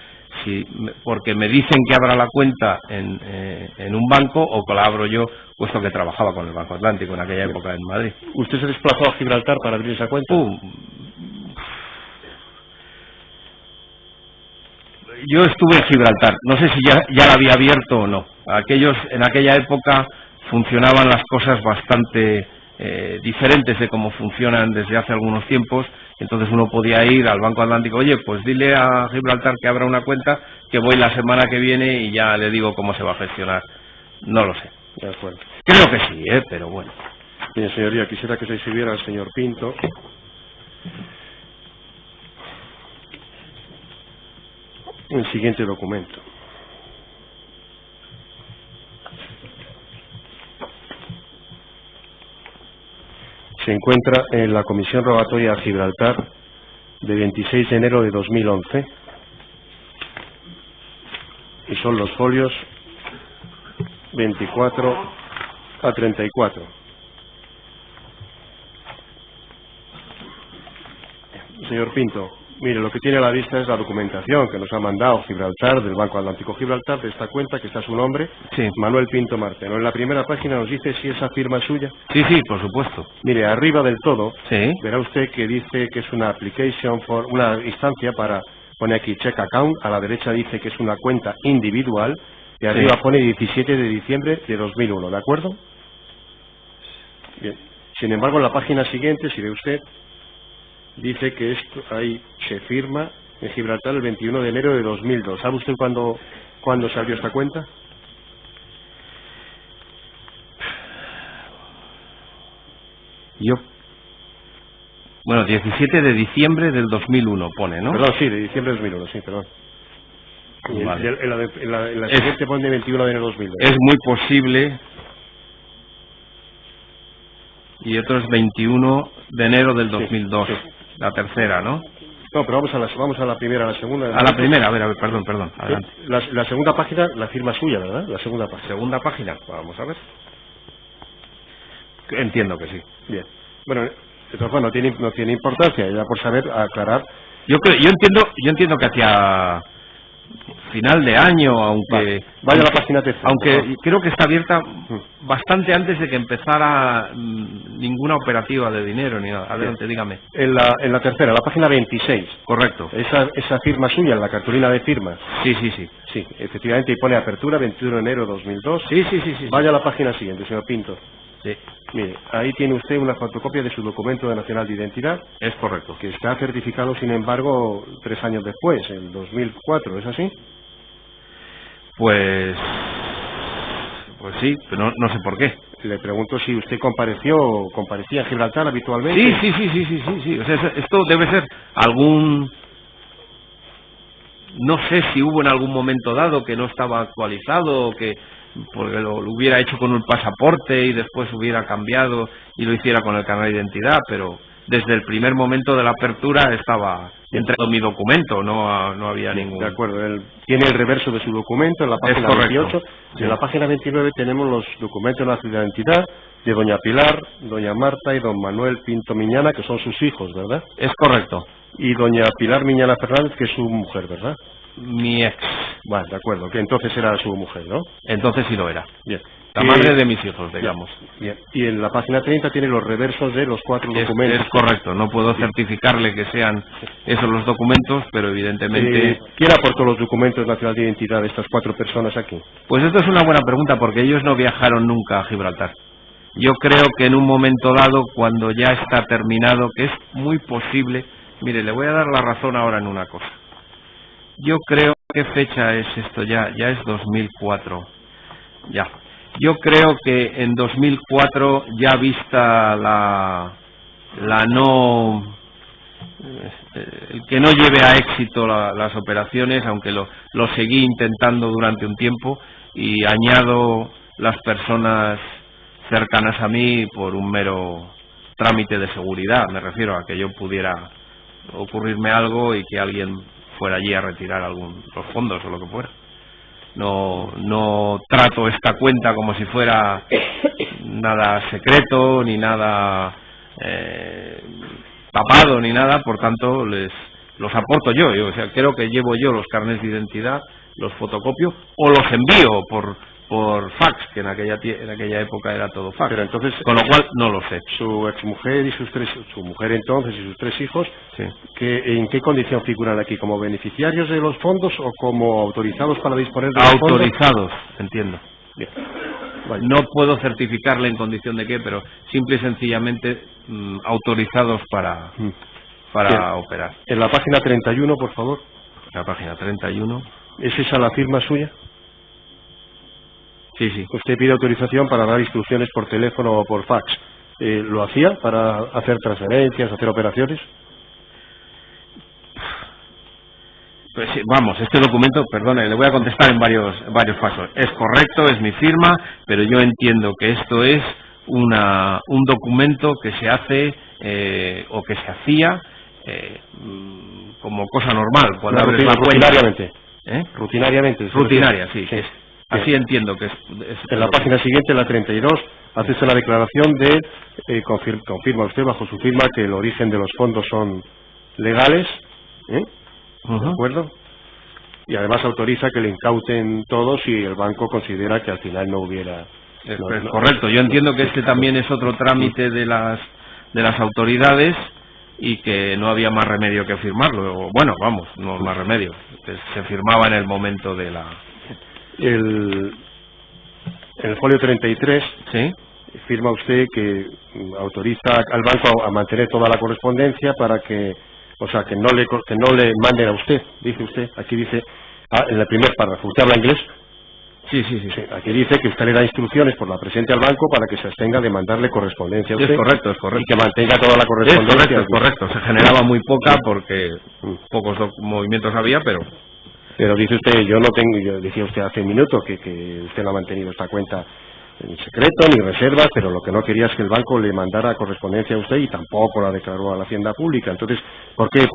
porque me dicen que abra la cuenta en un banco o que la abro yo, puesto que trabajaba con el Banco Atlántico en aquella época en Madrid. ¿Usted se desplazó a Gibraltar para abrir esa cuenta? Yo estuve en Gibraltar, no sé si ya la había abierto o no. En aquella época funcionaban las cosas bastante diferentes de cómo funcionan desde hace algunos tiempos. Entonces uno podía ir al Banco Atlántico, oye, pues dile a Gibraltar que abra una cuenta, que voy la semana que viene y ya le digo cómo se va a gestionar. No lo sé. De acuerdo. Creo que sí, pero bueno. Bien, señoría, quisiera que se exhibiera al señor Pinto. El siguiente documento. Se encuentra en la Comisión Rogatoria a Gibraltar de 26 de enero de 2011 y son los folios 24 a 34. Señor Pinto, mire, lo que tiene a la vista es la documentación que nos ha mandado Gibraltar, del Banco Atlántico Gibraltar, de esta cuenta que está su nombre, sí. Manuel Pinto Marteno. En la primera página nos dice si esa firma es suya. Sí, sí, por supuesto. Mire, arriba del todo, sí. Verá usted que dice que es una application for, una instancia para, pone aquí check account, a la derecha dice que es una cuenta individual, y arriba pone 17 de diciembre de 2001, ¿de acuerdo? Bien. Sin embargo, en la página siguiente, si ve usted, dice que esto ahí se firma en Gibraltar el 21 de enero de 2002. ¿Sabe usted cuándo se abrió esta cuenta? Bueno, 17 de diciembre del 2001 pone, ¿no? Perdón, sí, de diciembre de 2001, sí, perdón. Y vale. en la siguiente pone 21 de enero de 2002. Es muy posible. Y otro es 21 de enero del 2002. Sí. La tercera, ¿no? No, pero vamos a la primera, a la segunda. A la primera, a ver, perdón, adelante. La segunda página, la firma suya, ¿verdad? La segunda página. ¿Segunda página? Vamos a ver. Entiendo que sí. Bien. Bueno, entonces, no tiene importancia, ya por saber, aclarar. Yo entiendo que hacia final de año, aunque vaya a la página tercera. Aunque creo que está abierta bastante antes de que empezara ninguna operativa de dinero ni nada. Adelante, dígame. En la tercera, la página 26. Correcto. Esa firma suya, en la cartulina de firmas. Sí. Sí, efectivamente, y pone apertura 21 de enero de 2002. Sí. Vaya a la página siguiente, señor Pinto. Sí. Mire, ahí tiene usted una fotocopia de su documento nacional de identidad. Es correcto. Que está certificado, sin embargo, 3 años después, en 2004, ¿es así? Pues sí, pero no sé por qué. le pregunto si usted comparecía en Gibraltar habitualmente. Sí. O sea, esto debe ser algún... No sé si hubo en algún momento dado que no estaba actualizado, o que porque lo hubiera hecho con un pasaporte y después hubiera cambiado y lo hiciera con el carnet de identidad, pero desde el primer momento de la apertura estaba entregado mi documento, no había ningún... De acuerdo, él tiene el reverso de su documento en la página 28, y en la página 29 tenemos los documentos de la identidad de doña Pilar, doña Marta y don Manuel Pinto Miñana, que son sus hijos, ¿verdad? Es correcto. Y doña Pilar Miñana Fernández, que es su mujer, ¿verdad? Mi ex. Bueno, de acuerdo, que entonces era su mujer, ¿no? Entonces sí lo era. Bien. La madre de mis hijos, digamos. Bien. Y en la página 30 tiene los reversos de los 4 documentos. Es correcto, no puedo certificarle que sean esos los documentos, pero evidentemente... ¿Quién aportó los documentos nacionales de identidad de estas 4 personas aquí? Pues esto es una buena pregunta, porque ellos no viajaron nunca a Gibraltar. Yo creo que en un momento dado, cuando ya está terminado, que es muy posible... Mire, le voy a dar la razón ahora en una cosa. Yo creo... ¿Qué fecha es esto ya? Ya es 2004. Ya. Yo creo que en 2004, ya vista el que no lleve a éxito las operaciones, aunque lo seguí intentando durante un tiempo, y añado las personas cercanas a mí por un mero trámite de seguridad, me refiero a que yo pudiera ocurrirme algo y que alguien fuera allí a retirar los fondos o lo que fuera. No trato esta cuenta como si fuera nada secreto ni nada tapado ni nada, por tanto los aporto yo, o sea, creo que llevo yo los carnets de identidad, los fotocopio o los envío por fax, que en aquella época era todo fax. Pero entonces, con lo cual no lo sé. Su exmujer y su mujer entonces y sus 3 hijos, sí. ¿En qué condición figuran aquí? ¿Como beneficiarios de los fondos o como autorizados para disponer de los fondos? Autorizados, entiendo. Bien. Vale. No puedo certificarle en condición de qué, pero simple y sencillamente autorizados para operar. En la página 31, por favor. La página 31. ¿Es esa la firma suya? Sí. Usted pide autorización para dar instrucciones por teléfono o por fax. ¿Lo hacía para hacer transferencias, hacer operaciones? Pues sí, vamos, este documento, perdone, le voy a contestar en varios pasos. Es correcto, es mi firma, pero yo entiendo que esto es un documento que se hace o que se hacía como cosa normal. Cuando abres la cuenta, rutinariamente. Rutinaria, sí. Así entiendo que es. En la página siguiente, la 32, hace la declaración de confirma usted bajo su firma que el origen de los fondos son legales, ¿De acuerdo? Y además autoriza que le incauten todos si el banco considera que al final no hubiera... Correcto, yo entiendo que este también es otro trámite de las autoridades y que no había más remedio que firmarlo. Bueno, vamos, no más remedio, que se firmaba en el momento de la... En el folio 33, ¿sí?, firma usted que autoriza al banco a mantener toda la correspondencia para que... O sea, que no le manden a usted, dice usted. Aquí dice, en el primer párrafo, ¿usted habla inglés? Sí. Aquí dice que usted le da instrucciones por la presente al banco para que se abstenga de mandarle correspondencia a usted. Es correcto. Y que mantenga toda la correspondencia. Es correcto. Se generaba muy poca porque pocos movimientos había, pero... Pero dice usted, decía usted hace un minuto que usted no ha mantenido esta cuenta en secreto, ni reservas, pero lo que no quería es que el banco le mandara correspondencia a usted y tampoco la declaró a la Hacienda Pública. Entonces, ¿por qué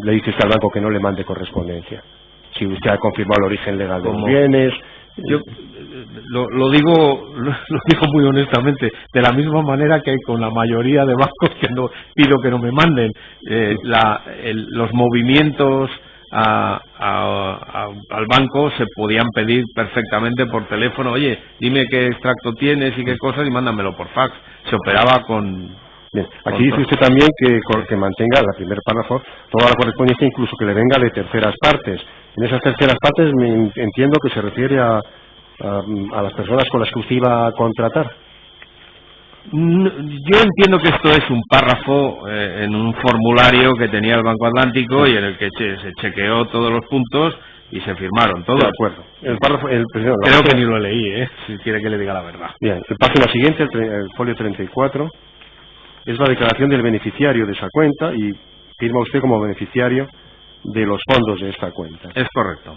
le dice usted al banco que no le mande correspondencia? Si usted ha confirmado el origen legal de los bienes... Yo lo digo muy honestamente, de la misma manera que con la mayoría de bancos que no pido que no me manden. Los movimientos al banco se podían pedir perfectamente por teléfono. Oye, dime qué extracto tienes y qué cosas y mándamelo por fax. Se operaba con... Bien. Aquí dice usted también que mantenga, en el primer párrafo, toda la correspondencia, incluso que le venga de terceras partes. En esas terceras partes entiendo que se refiere a las personas con las que usted iba a contratar. Yo entiendo que esto es un párrafo en un formulario que tenía el Banco Atlántico y en el que se chequeó todos los puntos y se firmaron todos. De acuerdo. El párrafo, Creo que ni lo leí, si quiere que le diga la verdad. Bien, la página siguiente, el folio 34, es la declaración del beneficiario de esa cuenta y firma usted como beneficiario de los fondos de esta cuenta. Es correcto.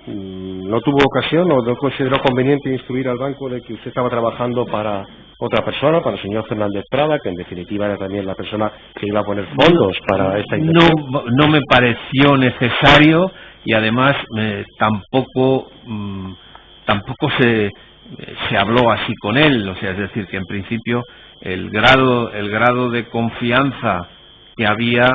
¿No tuvo ocasión o no consideró conveniente instruir al banco de que usted estaba trabajando para otra persona, para el señor Fernández Prada, que en definitiva era también la persona que iba a poner fondos para esta intención? No me pareció necesario y además tampoco se habló así con él, o sea, es decir, que en principio el grado de confianza que había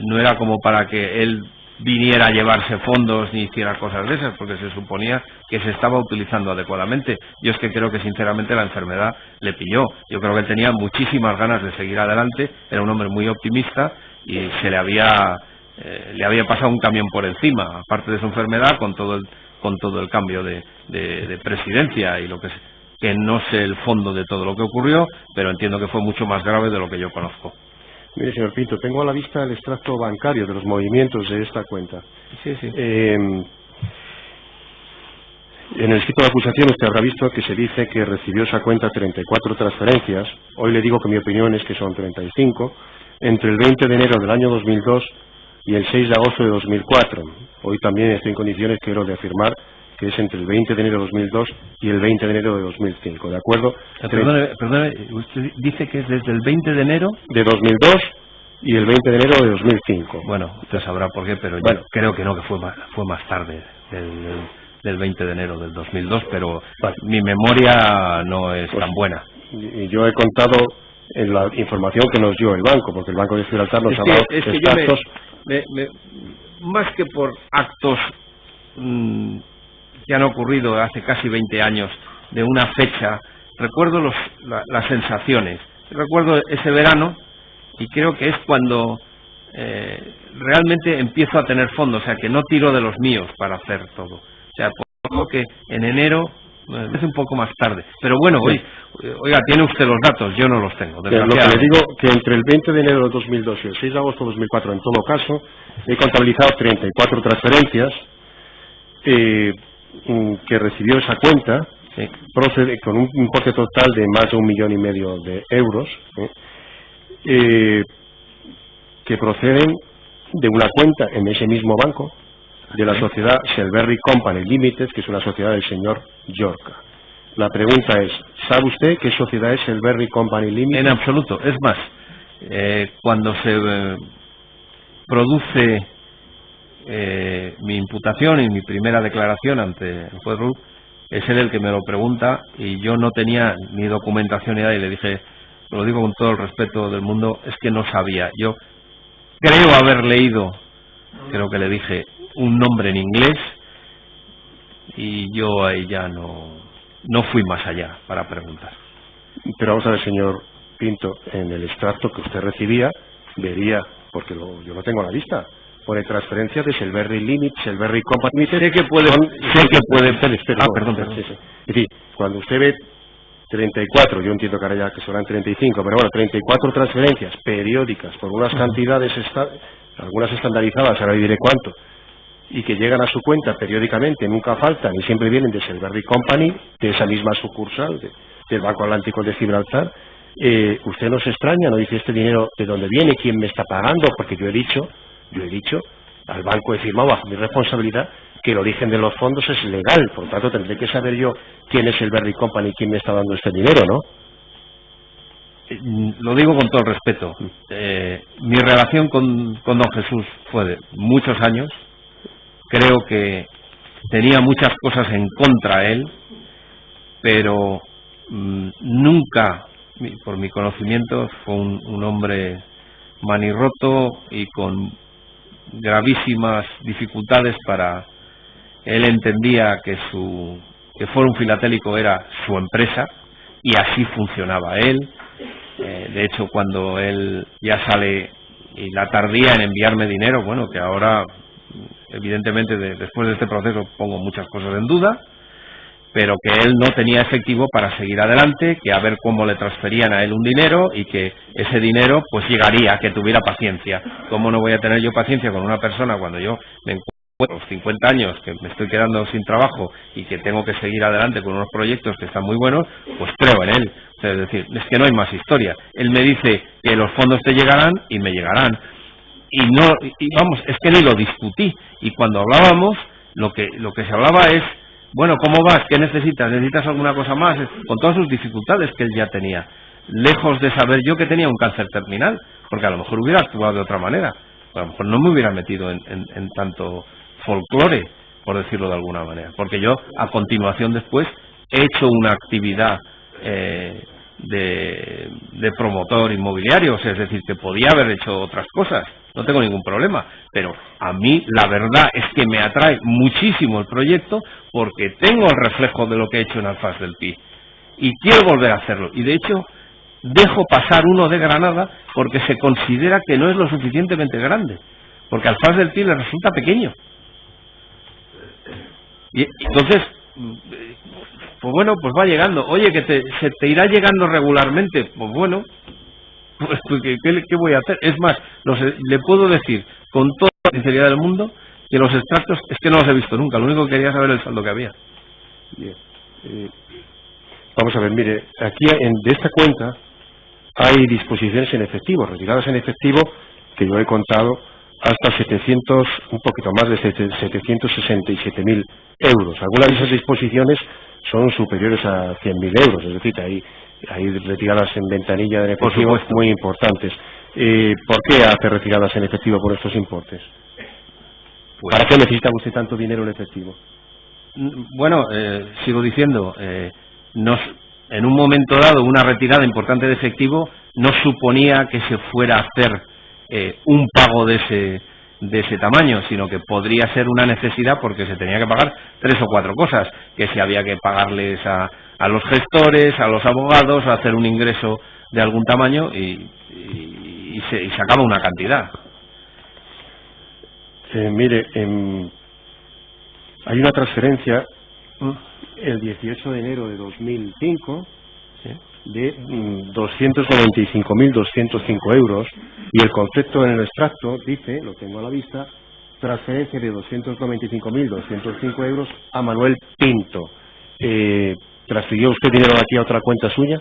no era como para que él viniera a llevarse fondos ni hiciera cosas de esas, porque se suponía que se estaba utilizando adecuadamente. Yo es que creo que sinceramente la enfermedad le pilló. Yo creo que él tenía muchísimas ganas de seguir adelante, era un hombre muy optimista y le había pasado un camión por encima, aparte de su enfermedad, con todo el cambio de presidencia y lo que no sé el fondo de todo lo que ocurrió, pero entiendo que fue mucho más grave de lo que yo conozco. Mire, señor Pinto, tengo a la vista el extracto bancario de los movimientos de esta cuenta. Sí. En el escrito de acusación usted habrá visto que se dice que recibió esa cuenta 34 transferencias. Hoy le digo que mi opinión es que son 35, entre el 20 de enero del año 2002 y el 6 de agosto de 2004. Hoy también estoy en condiciones, quiero de afirmar, que es entre el 20 de enero de 2002 y el 20 de enero de 2005, ¿de acuerdo? Perdone, usted dice que es desde el 20 de enero... De 2002 y el 20 de enero de 2005. Bueno, usted sabrá por qué, pero bueno, yo creo que no, que fue más tarde del 20 de enero del 2002, pero vale, mi memoria no es tan buena. Y yo he contado en la información que nos dio el banco, porque el Banco de Gibraltar nos ha dado extractos... Más que por actos que han ocurrido hace casi 20 años de una fecha, recuerdo las sensaciones. Recuerdo ese verano y creo que es cuando realmente empiezo a tener fondos, o sea, que no tiro de los míos para hacer todo. O sea, por lo que en enero es un poco más tarde. Pero bueno, sí. Oiga, tiene usted los datos, yo no los tengo. Lo que le digo, que entre el 20 de enero de 2002 y el 6 de agosto de 2004, en todo caso, he contabilizado 34 transferencias que recibió esa cuenta, procede con un importe total de más de 1,5 millones de euros, que proceden de una cuenta en ese mismo banco de la sociedad Selberry Company Limited, que es una sociedad del señor Yorca. La pregunta es, ¿sabe usted qué sociedad es Selberry Company Limited? En absoluto. Es más, cuando se produce mi imputación y mi primera declaración ante el juez Ruth, es él el que me lo pregunta y yo no tenía ni documentación ni nada y le dije, lo digo con todo el respeto del mundo, es que no sabía. Yo creo haber leído, creo que le dije, un nombre en inglés y yo ahí ya no fui más allá para preguntar. Pero vamos a ver, señor Pinto, en el extracto que usted recibía, vería, porque yo lo tengo a la vista, pone transferencia de Selberry Limited, Selberry Company. Sé que puede... Perdón. Sí. Es decir, cuando usted ve 34, yo entiendo que ahora ya que serán 35, pero bueno, 34 transferencias periódicas por unas cantidades, algunas estandarizadas, ahora diré cuánto, y que llegan a su cuenta periódicamente, nunca faltan y siempre vienen de Selberry Company, de esa misma sucursal del Banco Atlántico de Gibraltar. Usted no se extraña, no dice este dinero de dónde viene, quién me está pagando, porque yo he dicho al banco, he firmado bajo mi responsabilidad que el origen de los fondos es legal, por lo tanto tendré que saber yo quién es Selberry Company y quién me está dando este dinero, ¿no? Lo digo con todo el respeto. Mi relación con don Jesús fue de muchos años. Creo que tenía muchas cosas en contra él, pero nunca, por mi conocimiento, fue un hombre manirroto y con gravísimas dificultades para... Él entendía que Forum Filatélico era su empresa y así funcionaba él. De hecho, cuando él ya sale y la tardía en enviarme dinero, bueno, que ahora evidentemente después de este proceso pongo muchas cosas en duda, pero que él no tenía efectivo para seguir adelante, que a ver cómo le transferían a él un dinero y que ese dinero pues llegaría, que tuviera paciencia. ¿Cómo no voy a tener yo paciencia con una persona cuando yo me encuentro a los 50 años, que me estoy quedando sin trabajo y que tengo que seguir adelante con unos proyectos que están muy buenos? Pues creo en él. O sea, es decir, es que no hay más historia. Él me dice que los fondos te llegarán y me llegarán. Y vamos, es que ni lo discutí. Y cuando hablábamos, lo que se hablaba es, bueno, ¿cómo vas? ¿Qué necesitas? ¿Necesitas alguna cosa más? Con todas sus dificultades que él ya tenía. Lejos de saber yo que tenía un cáncer terminal, porque a lo mejor hubiera actuado de otra manera. A lo mejor no me hubiera metido en tanto folclore, por decirlo de alguna manera. Porque yo, a continuación después, he hecho una actividad de promotor inmobiliario, o sea, es decir, que podía haber hecho otras cosas, no tengo ningún problema, pero a mí la verdad es que me atrae muchísimo el proyecto porque tengo el reflejo de lo que he hecho en Alfaz del Pi y quiero volver a hacerlo, y de hecho dejo pasar uno de Granada porque se considera que no es lo suficientemente grande, porque Alfaz del Pi le resulta pequeño, y entonces pues bueno, pues va llegando. Oye, que se te irá llegando regularmente. Pues bueno, pues ¿qué voy a hacer? Es más, le puedo decir con toda la sinceridad del mundo que los extractos es que no los he visto nunca. Lo único que quería saber es el saldo que había. Bien. Vamos a ver, mire, aquí de esta cuenta hay disposiciones en efectivo, retiradas en efectivo, que yo he contado hasta 700, un poquito más de 767.000 euros. Algunas de esas disposiciones son superiores a 100.000 euros, es decir, hay retiradas en ventanilla de efectivo muy importantes. ¿Por qué hace retiradas en efectivo por estos importes? Pues, ¿para qué necesita usted tanto dinero en efectivo? Bueno, sigo diciendo, en un momento dado una retirada importante de efectivo no suponía que se fuera a hacer un pago de ese tamaño, sino que podría ser una necesidad porque se tenía que pagar 3 o 4 cosas, que si había que pagarles a los gestores, a los abogados, a hacer un ingreso de algún tamaño y se acaba una cantidad. Mire, hay una transferencia el 18 de enero de 2005 de 295.205 euros y el concepto en el extracto dice, lo tengo a la vista, transferencia de 295.205 euros a Manuel Pinto. ¿Transfirió usted dinero de aquí a otra cuenta suya?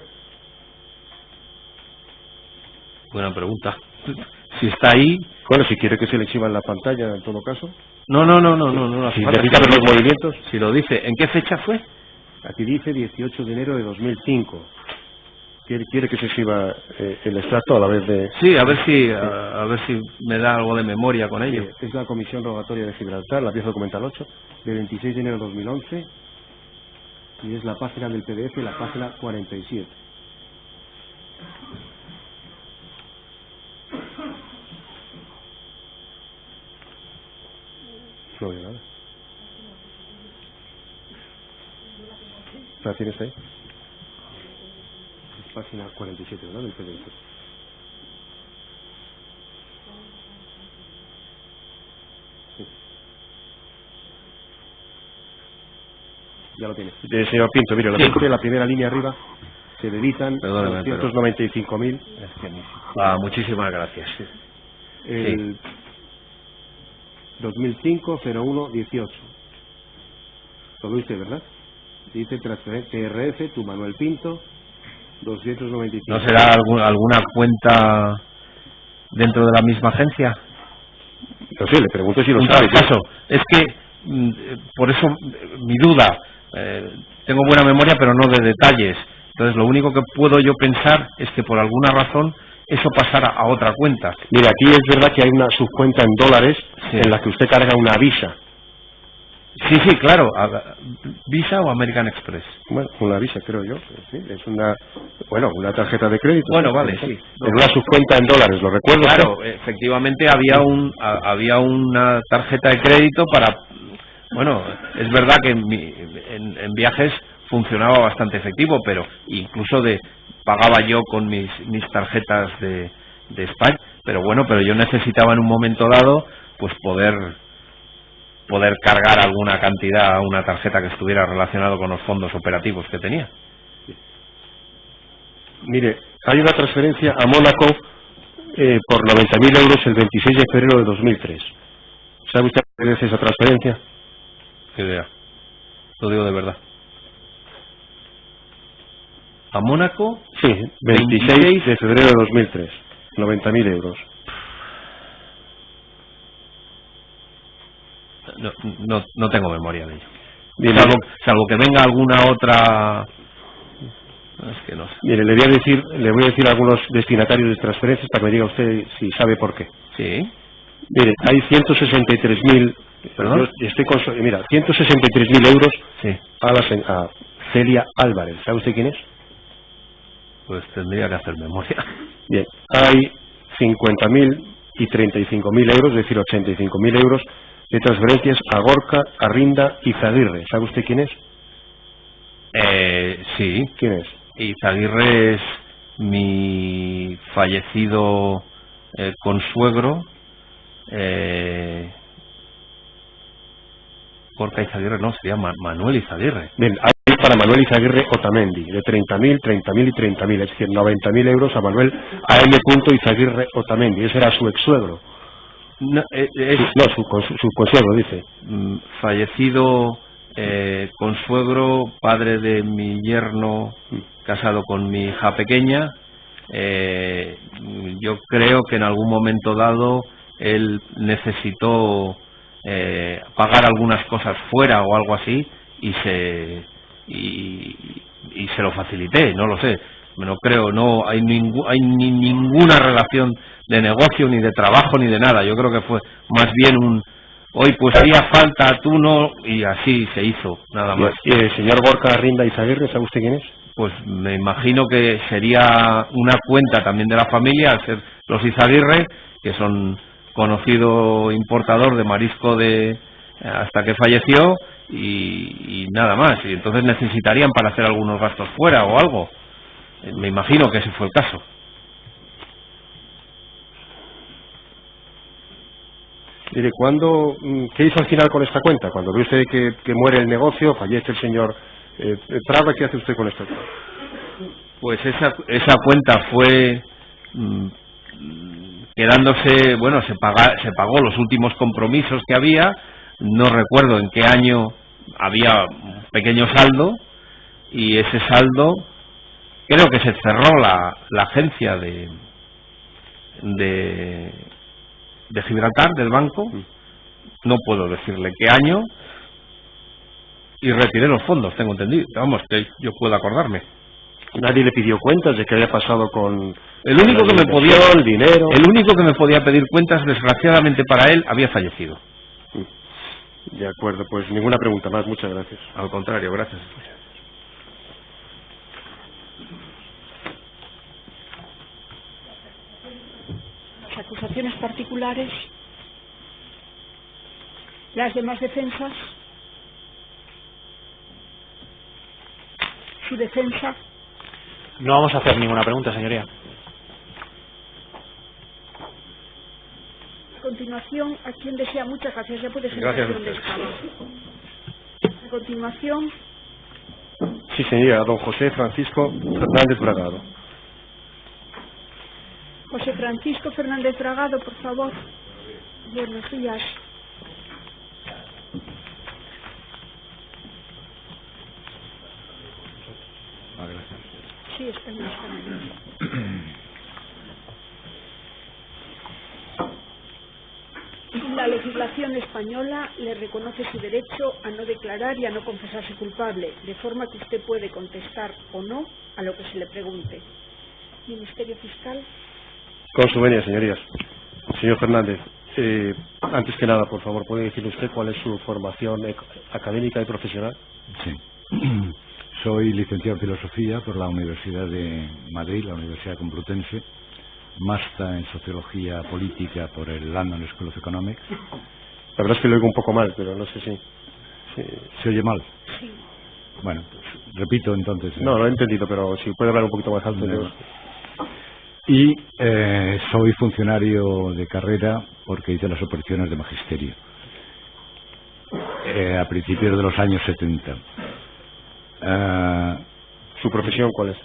Buena pregunta. Si está ahí... Bueno, si quiere que se le exhiba en la pantalla, en todo caso. No. Si necesita ver los movimientos. Si lo dice, ¿en qué fecha fue? Aquí dice 18 de enero de 2005. ¿Quiere que se exhiba el extracto a la vez de...? Sí, a ver si me da algo de memoria con ello. Es la Comisión Rogatoria de Gibraltar, la pieza documental 8, de 26 de enero de 2011, y es la página del PDF, la página 47. No veo nada. ¿La tienes ahí? Página 47, ¿verdad? Del PDF. Sí. Ya lo tiene. Señor Pinto, mire, la primera línea arriba se dedican 295.000. Muchísimas gracias. Sí. El 2005-01-18. Lo ve usted, ¿verdad? Dice transferencia TRF, tu Manuel Pinto, 295. ¿No será alguna cuenta dentro de la misma agencia? No sé, le pregunto si lo sabe. Caso. Es que, por eso, mi duda, tengo buena memoria, pero no de detalles. Entonces, lo único que puedo yo pensar es que por alguna razón eso pasara a otra cuenta. Mira, aquí es verdad que hay una subcuenta en dólares en la que usted carga una Visa. Sí, claro. ¿Visa o American Express? Bueno, una Visa, creo yo. Sí, es una tarjeta de crédito. Bueno, vale, sí. En una subcuenta en dólares, ¿lo recuerdo? Claro, efectivamente había una tarjeta de crédito para... Bueno, es verdad que en viajes funcionaba bastante efectivo, pero incluso pagaba yo con mis tarjetas de España. Pero bueno, yo necesitaba en un momento dado pues poder poder cargar alguna cantidad a una tarjeta que estuviera relacionado con los fondos operativos que tenía. Mire, hay una transferencia a Mónaco por 90.000 euros el 26 de febrero de 2003. ¿Sabe usted qué es esa transferencia? Qué idea. Lo digo de verdad. ¿A Mónaco? Sí, 26 de febrero de 2003. 90.000 euros. No tengo memoria de ello. Bien, Salvo que venga alguna otra... Es que no sé. Mire, le voy a decir a algunos destinatarios de transferencias para que me diga usted si sabe por qué. Sí. Mire, hay 163.000... ¿Perdón? Mira, 163.000 euros Sí. a Celia Álvarez. ¿Sabe usted quién es? Pues tendría que hacer memoria. Bien, hay 50.000 y 35.000 euros, es decir, 85.000 euros de transferencias a Gorka, Arrinda y Zaguirre. ¿Sabe usted quién es? Sí. ¿Quién es? Izaguirre es mi fallecido consuegro. Gorka Izaguirre, no, sería Manuel Izaguirre. Bien, hay para Manuel Izaguirre Otamendi, de 30.000, 30.000 y 30.000, es decir, 90.000 euros a Manuel A.M. Izaguirre Otamendi. Ese era su ex-suegro. No, su consuegro, dice. Fallecido consuegro, padre de mi yerno, casado con mi hija pequeña. Yo creo que en algún momento dado él necesitó pagar algunas cosas fuera o algo así y se lo facilité, no lo sé. No creo, no hay ninguna relación de negocio, ni de trabajo, ni de nada. Yo creo que fue más bien hoy pues haría falta, tú no, y así se hizo, nada más. ¿Y el señor Gorka Arrinda Izaguirre, sabe usted quién es? Pues me imagino que sería una cuenta también de la familia, al ser los Izaguirre, que son conocido importador de marisco hasta que falleció, y nada más. Y entonces necesitarían para hacer algunos gastos fuera o algo. Me imagino que ese fue el caso. Mire, ¿qué hizo al final con esta cuenta? Cuando ve usted que muere el negocio, fallece el señor Prada, ¿qué hace usted con esta cuenta? Pues esa cuenta fue quedándose, bueno, se pagó los últimos compromisos que había. No recuerdo en qué año había un pequeño saldo, y ese saldo creo que se cerró la agencia de Gibraltar, del banco, no puedo decirle qué año, y retiré los fondos, tengo entendido, vamos, que yo puedo acordarme. Nadie le pidió cuentas de qué había pasado con el único que el dinero. El único que me podía pedir cuentas, desgraciadamente para él, había fallecido. De acuerdo, pues ninguna pregunta más, muchas gracias. Al contrario, gracias. Las acusaciones particulares, las demás defensas, su defensa. No vamos a hacer ninguna pregunta, señoría. A continuación, a quien desea, muchas gracias, ya puede sentarse Gracias. donde estaba. A continuación, Sí, señora, don José Francisco Fernández Bragado. José Francisco Fernández Bragado, por favor. Buenos días. Sí, español. La legislación española le reconoce su derecho a no declarar y a no confesarse culpable, de forma que usted puede contestar o no a lo que se le pregunte. Ministerio Fiscal. Con su venia, señorías. Señor Fernández, antes que nada, por favor, ¿puede decir usted cuál es su formación académica y profesional? Sí. Soy licenciado en Filosofía por la Universidad de Madrid, la Universidad Complutense, máster en Sociología Política por el London School of Economics. La verdad es que lo oigo un poco mal, pero no sé si... ¿Se oye mal? Sí. Bueno, pues, repito entonces. No, lo he entendido, pero si puede hablar un poquito más alto. Y soy funcionario de carrera porque hice las oposiciones de magisterio. a principios de los años 70. ¿Su profesión cuál es?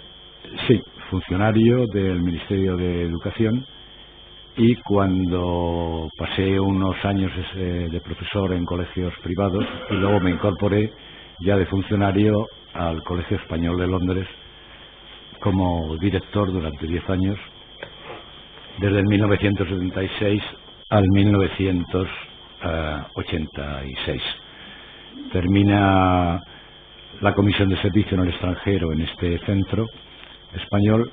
Sí, funcionario del Ministerio de Educación, y cuando pasé unos años de profesor en colegios privados y luego me incorporé ya de funcionario al Colegio Español de Londres como director durante 10 años, desde el 1976 al 1986. Termina la comisión de servicio en el extranjero en este centro español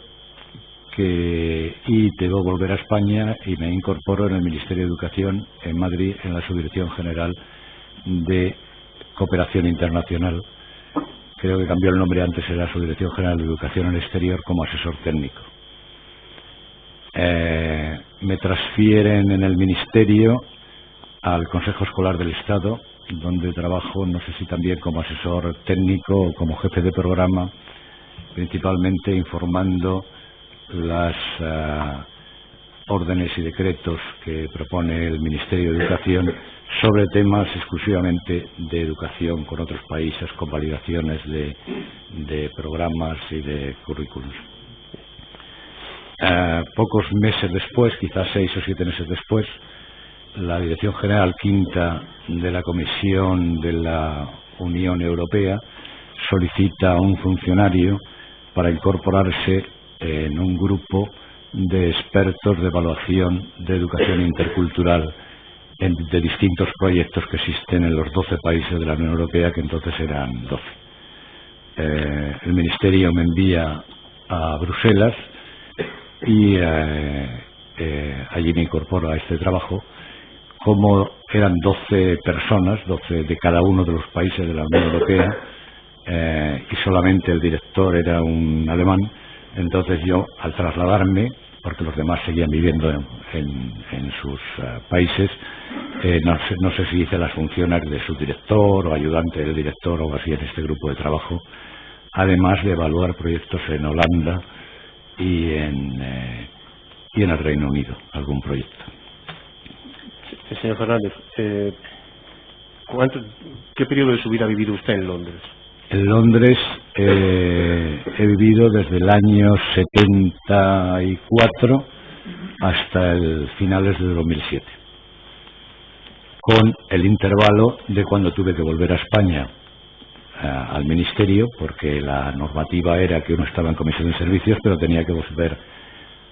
y debo volver a España, y me incorporo en el Ministerio de Educación en Madrid, en la Subdirección General de Cooperación Internacional. Creo que cambió el nombre, antes era Subdirección General de Educación en el Exterior, como asesor técnico. Me transfieren en el Ministerio al Consejo Escolar del Estado, donde trabajo, no sé si también como asesor técnico o como jefe de programa, principalmente informando las órdenes y decretos que propone el Ministerio de Educación sobre temas exclusivamente de educación con otros países, con validaciones de programas y de currículums. Pocos meses después, quizás 6 o 7 meses después, la Dirección General Quinta de la Comisión de la Unión Europea solicita a un funcionario para incorporarse en un grupo de expertos de evaluación de educación intercultural de distintos proyectos que existen en los 12 países de la Unión Europea, que entonces eran 12. El Ministerio me envía a Bruselas y allí me incorporo a este trabajo. Como eran 12 personas, 12 de cada uno de los países de la Unión Europea, y solamente el director era un alemán, entonces yo, al trasladarme, porque los demás seguían viviendo en sus países, no sé si hice las funciones de subdirector o ayudante del director o algo así en este grupo de trabajo, además de evaluar proyectos en Holanda y en el Reino Unido, algún proyecto. Señor Fernández, ¿qué periodo de su vida ha vivido usted en Londres? En Londres he vivido desde el año 74 hasta el finales de 2007, con el intervalo de cuando tuve que volver a España al Ministerio, porque la normativa era que uno estaba en comisión de servicios, pero tenía que volver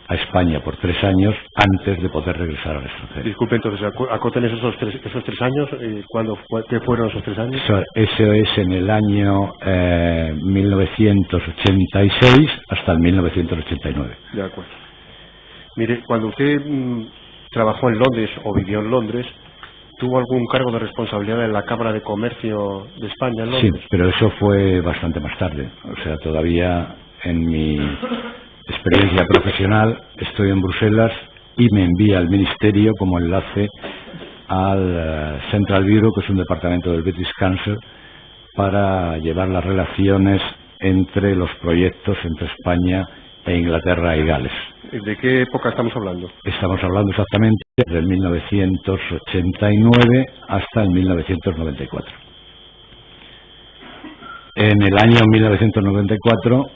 a España por 3 años antes de poder regresar al extranjero. Disculpe, entonces, acoten esos tres años. ¿Qué fueron esos 3 años? Eso es en el año 1986 hasta el 1989. De acuerdo. Mire, cuando usted trabajó en Londres o vivió en Londres, ¿tuvo algún cargo de responsabilidad en la Cámara de Comercio de España en Londres? Sí, pero eso fue bastante más tarde. O sea, todavía en mi experiencia profesional estoy en Bruselas y me envía al Ministerio como enlace al Central Bureau, que es un departamento del British Council, para llevar las relaciones entre los proyectos entre España e Inglaterra y Gales. ¿De qué época estamos hablando? Estamos hablando exactamente desde el 1989 hasta el 1994. En el año 1994,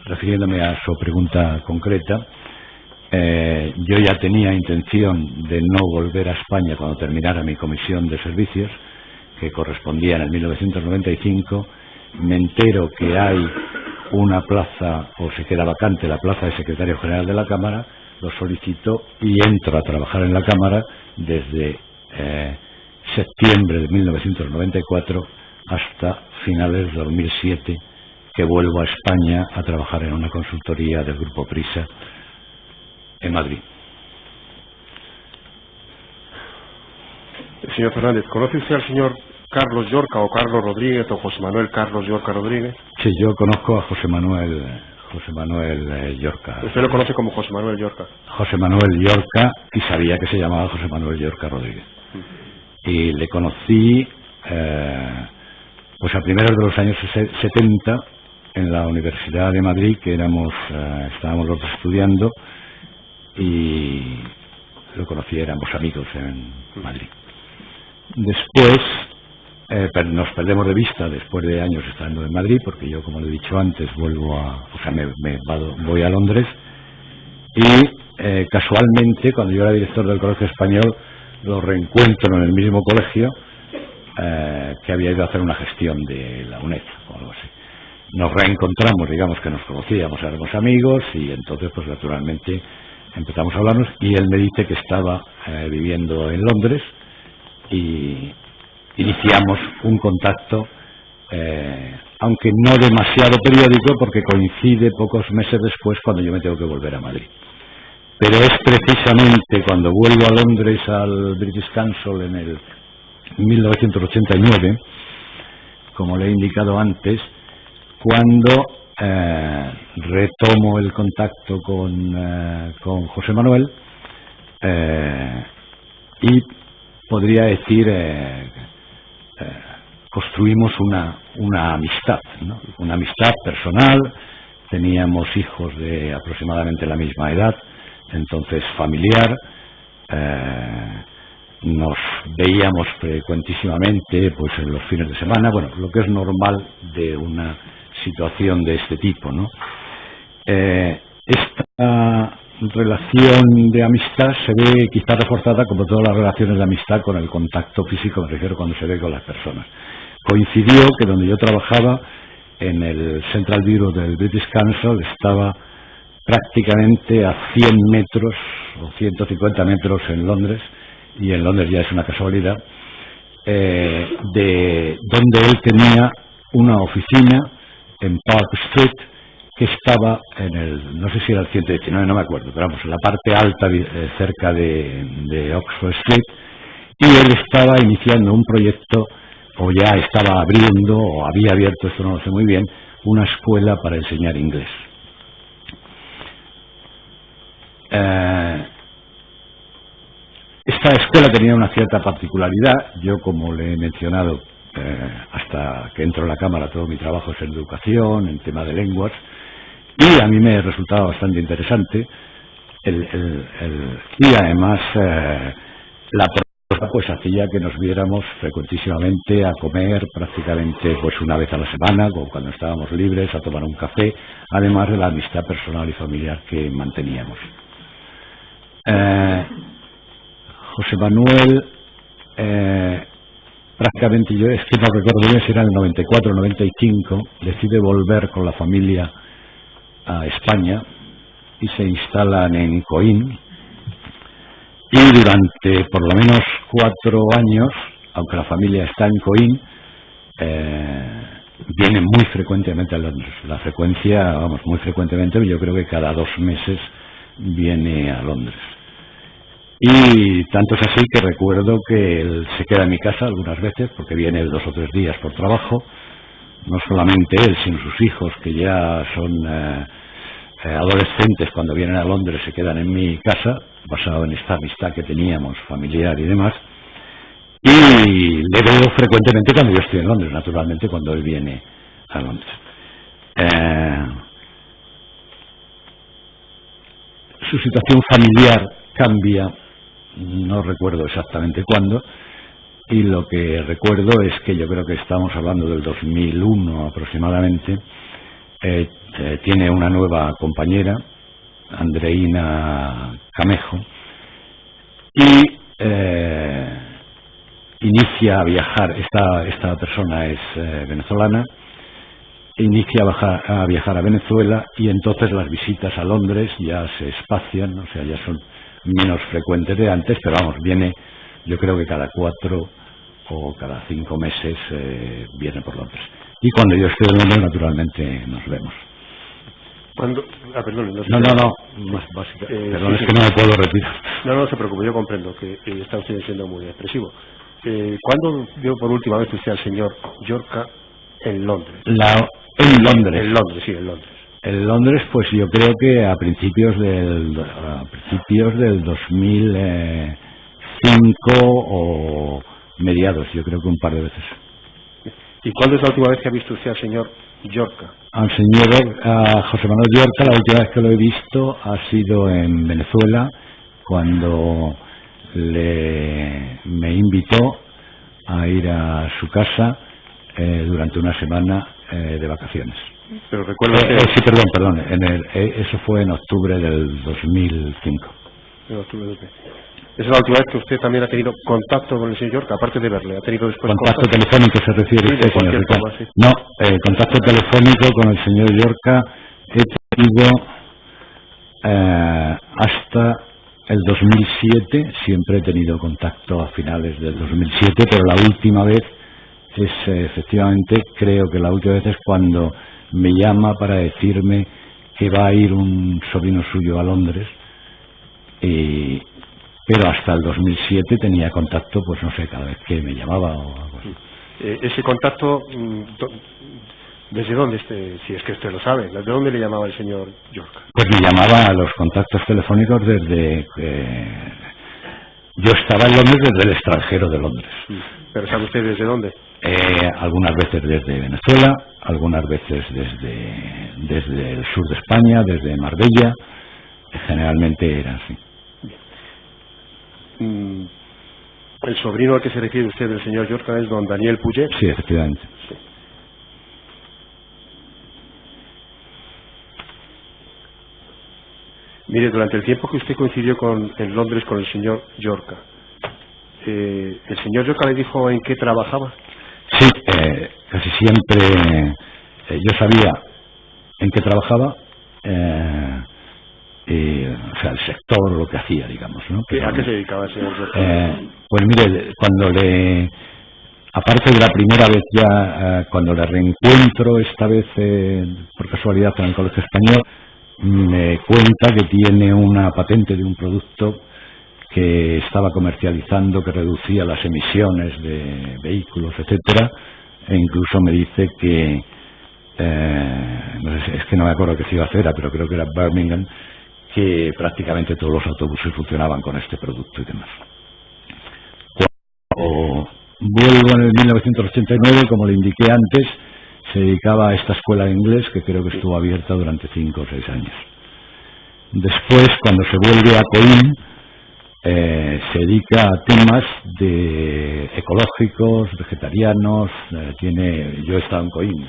refiriéndome a su pregunta concreta, yo ya tenía intención de no volver a España cuando terminara mi comisión de servicios, que correspondía en el 1995. Me entero que hay una plaza, o se queda vacante la plaza de secretario general de la Cámara, lo solicito y entro a trabajar en la Cámara desde septiembre de 1994 hasta finales de 2007, que vuelvo a España a trabajar en una consultoría del Grupo Prisa en Madrid. Señor Fernández, ¿conoce usted al señor Carlos Llorca o Carlos Rodríguez o José Manuel Carlos Llorca Rodríguez? Sí, yo conozco a José Manuel Llorca. ¿Usted lo conoce como José Manuel Llorca? José Manuel Llorca, y sabía que se llamaba José Manuel Llorca Rodríguez. Y le conocí pues a primeros de los años 70 en la Universidad de Madrid, que estábamos los dos estudiando, y lo conocí, éramos amigos en Madrid. Después nos perdemos de vista después de años estando en Madrid, porque yo, como le he dicho antes, voy a Londres y casualmente, cuando yo era director del Colegio Español, lo reencuentro en el mismo colegio que había ido a hacer una gestión de la UNED o algo así. Nos reencontramos, digamos que nos conocíamos, éramos amigos, y entonces pues naturalmente empezamos a hablarnos, y él me dice que estaba viviendo en Londres y iniciamos un contacto, aunque no demasiado periódico, porque coincide pocos meses después cuando yo me tengo que volver a Madrid. Pero es precisamente cuando vuelvo a Londres al British Council en el 1989, como le he indicado antes, cuando retomo el contacto con José Manuel, y podría decir construimos una amistad, ¿no? Una amistad personal. Teníamos hijos de aproximadamente la misma edad, entonces familiar. Nos veíamos frecuentísimamente pues en los fines de semana, bueno, lo que es normal de una situación de este tipo, ¿no? Esta relación de amistad se ve quizá reforzada, como todas las relaciones de amistad, con el contacto físico, me refiero cuando se ve con las personas. Coincidió que donde yo trabajaba, en el Central Bureau del British Council, estaba prácticamente a 100 metros o 150 metros en Londres, y en Londres ya es una casualidad, de donde él tenía una oficina en Park Street, que estaba no sé si era el 119, no me acuerdo, pero vamos, en la parte alta, cerca de Oxford Street, y él estaba iniciando un proyecto, o ya estaba abriendo, o había abierto, esto no lo sé muy bien, una escuela para enseñar inglés. Esta escuela tenía una cierta particularidad. Yo, como le he mencionado, hasta que entro en la Cámara, todo mi trabajo es en educación, en tema de lenguas, y a mí me resultaba bastante interesante y además la propuesta pues hacía que nos viéramos frecuentísimamente a comer, prácticamente pues una vez a la semana, o cuando estábamos libres, a tomar un café, además de la amistad personal y familiar que manteníamos. José Manuel, prácticamente, yo es que no recuerdo bien si era el 94 o 95, decide volver con la familia a España y se instalan en Coín, y durante por lo menos 4 años, aunque la familia está en Coín, viene muy frecuentemente a Londres. La frecuencia, vamos, muy frecuentemente, yo creo que cada 2 meses viene a Londres. Y tanto es así que recuerdo que él se queda en mi casa algunas veces, porque viene 2 o 3 días por trabajo. No solamente él, sino sus hijos, que ya son adolescentes, cuando vienen a Londres se quedan en mi casa, basado en esta amistad que teníamos, familiar y demás. Y le veo frecuentemente cuando yo estoy en Londres, naturalmente, cuando él viene a Londres. Su situación familiar cambia, no recuerdo exactamente cuándo, y lo que recuerdo es que yo creo que estamos hablando del 2001 aproximadamente. Tiene una nueva compañera, Andreina Camejo, y inicia a viajar. Esta persona es venezolana, inicia a viajar a Venezuela, y entonces las visitas a Londres ya se espacian, o sea, ya son menos frecuentes de antes, pero vamos, viene, yo creo que cada 4 o cada 5 meses viene por Londres. Y cuando yo estoy en Londres, naturalmente, nos vemos. Cuando, perdón, más básica. Perdón, sí, es que no me puedo retirar. No se preocupe, yo comprendo que está usted siendo muy expresivo. ¿Cuándo vio por última vez usted al señor Llorca en Londres? En Londres. En Londres, sí, en Londres. En Londres, pues yo creo que a principios del 2005 o mediados, yo creo que un par de veces. ¿Y cuándo es la última vez que ha visto usted al señor Llorca? Al señor José Manuel Llorca, la última vez que lo he visto ha sido en Venezuela, cuando me invitó a ir a su casa durante una semana de vacaciones. Pero recuerda que... Sí, perdón. Eso fue en octubre del 2005. En octubre del 2005. Esa es la última vez que usted también ha tenido contacto con el señor Yorca, aparte de verle. ¿Ha tenido después contacto telefónico se refiere sí, usted, señor Ricardo? Forma, sí. No, contacto telefónico con el señor Yorca he tenido hasta el 2007. Siempre he tenido contacto a finales del 2007, pero la última vez es, efectivamente, creo que la última vez es cuando me llama para decirme que va a ir un sobrino suyo a Londres, pero hasta el 2007 tenía contacto, pues no sé, cada vez que me llamaba o algo así. Ese contacto, ¿desde dónde, si es que usted lo sabe, desde dónde le llamaba el señor Yorca? Pues me llamaba a los contactos telefónicos desde yo estaba en Londres, desde el extranjero de Londres. ¿Pero sabe usted desde dónde? Algunas veces desde Venezuela, algunas veces desde el sur de España, desde Marbella, generalmente era así. El sobrino al que se refiere usted del señor Yorca es don Daniel Puget. Sí, efectivamente. Sí. Mire, durante el tiempo que usted coincidió en Londres con el señor Yorca, ¿el señor Yorca le dijo en qué trabajaba? Sí, casi siempre yo sabía en qué trabajaba, o sea, el sector, lo que hacía, digamos, ¿no? Pero, ¿a qué se dedicaba el señor Yorca? Pues mire, aparte de la primera vez ya, cuando le reencuentro esta vez por casualidad en el Colegio Español, me cuenta que tiene una patente de un producto que estaba comercializando, que reducía las emisiones de vehículos, etcétera, e incluso me dice que no sé, es que no me acuerdo qué ciudad era, pero creo que era Birmingham, que prácticamente todos los autobuses funcionaban con este producto y demás. Cuando vuelvo en el 1989, como le indiqué antes, se dedicaba a esta escuela de inglés, que creo que estuvo abierta durante 5 o 6 años. Después, cuando se vuelve a Coín, se dedica a temas ecológicos, vegetarianos. Yo he estado en Coín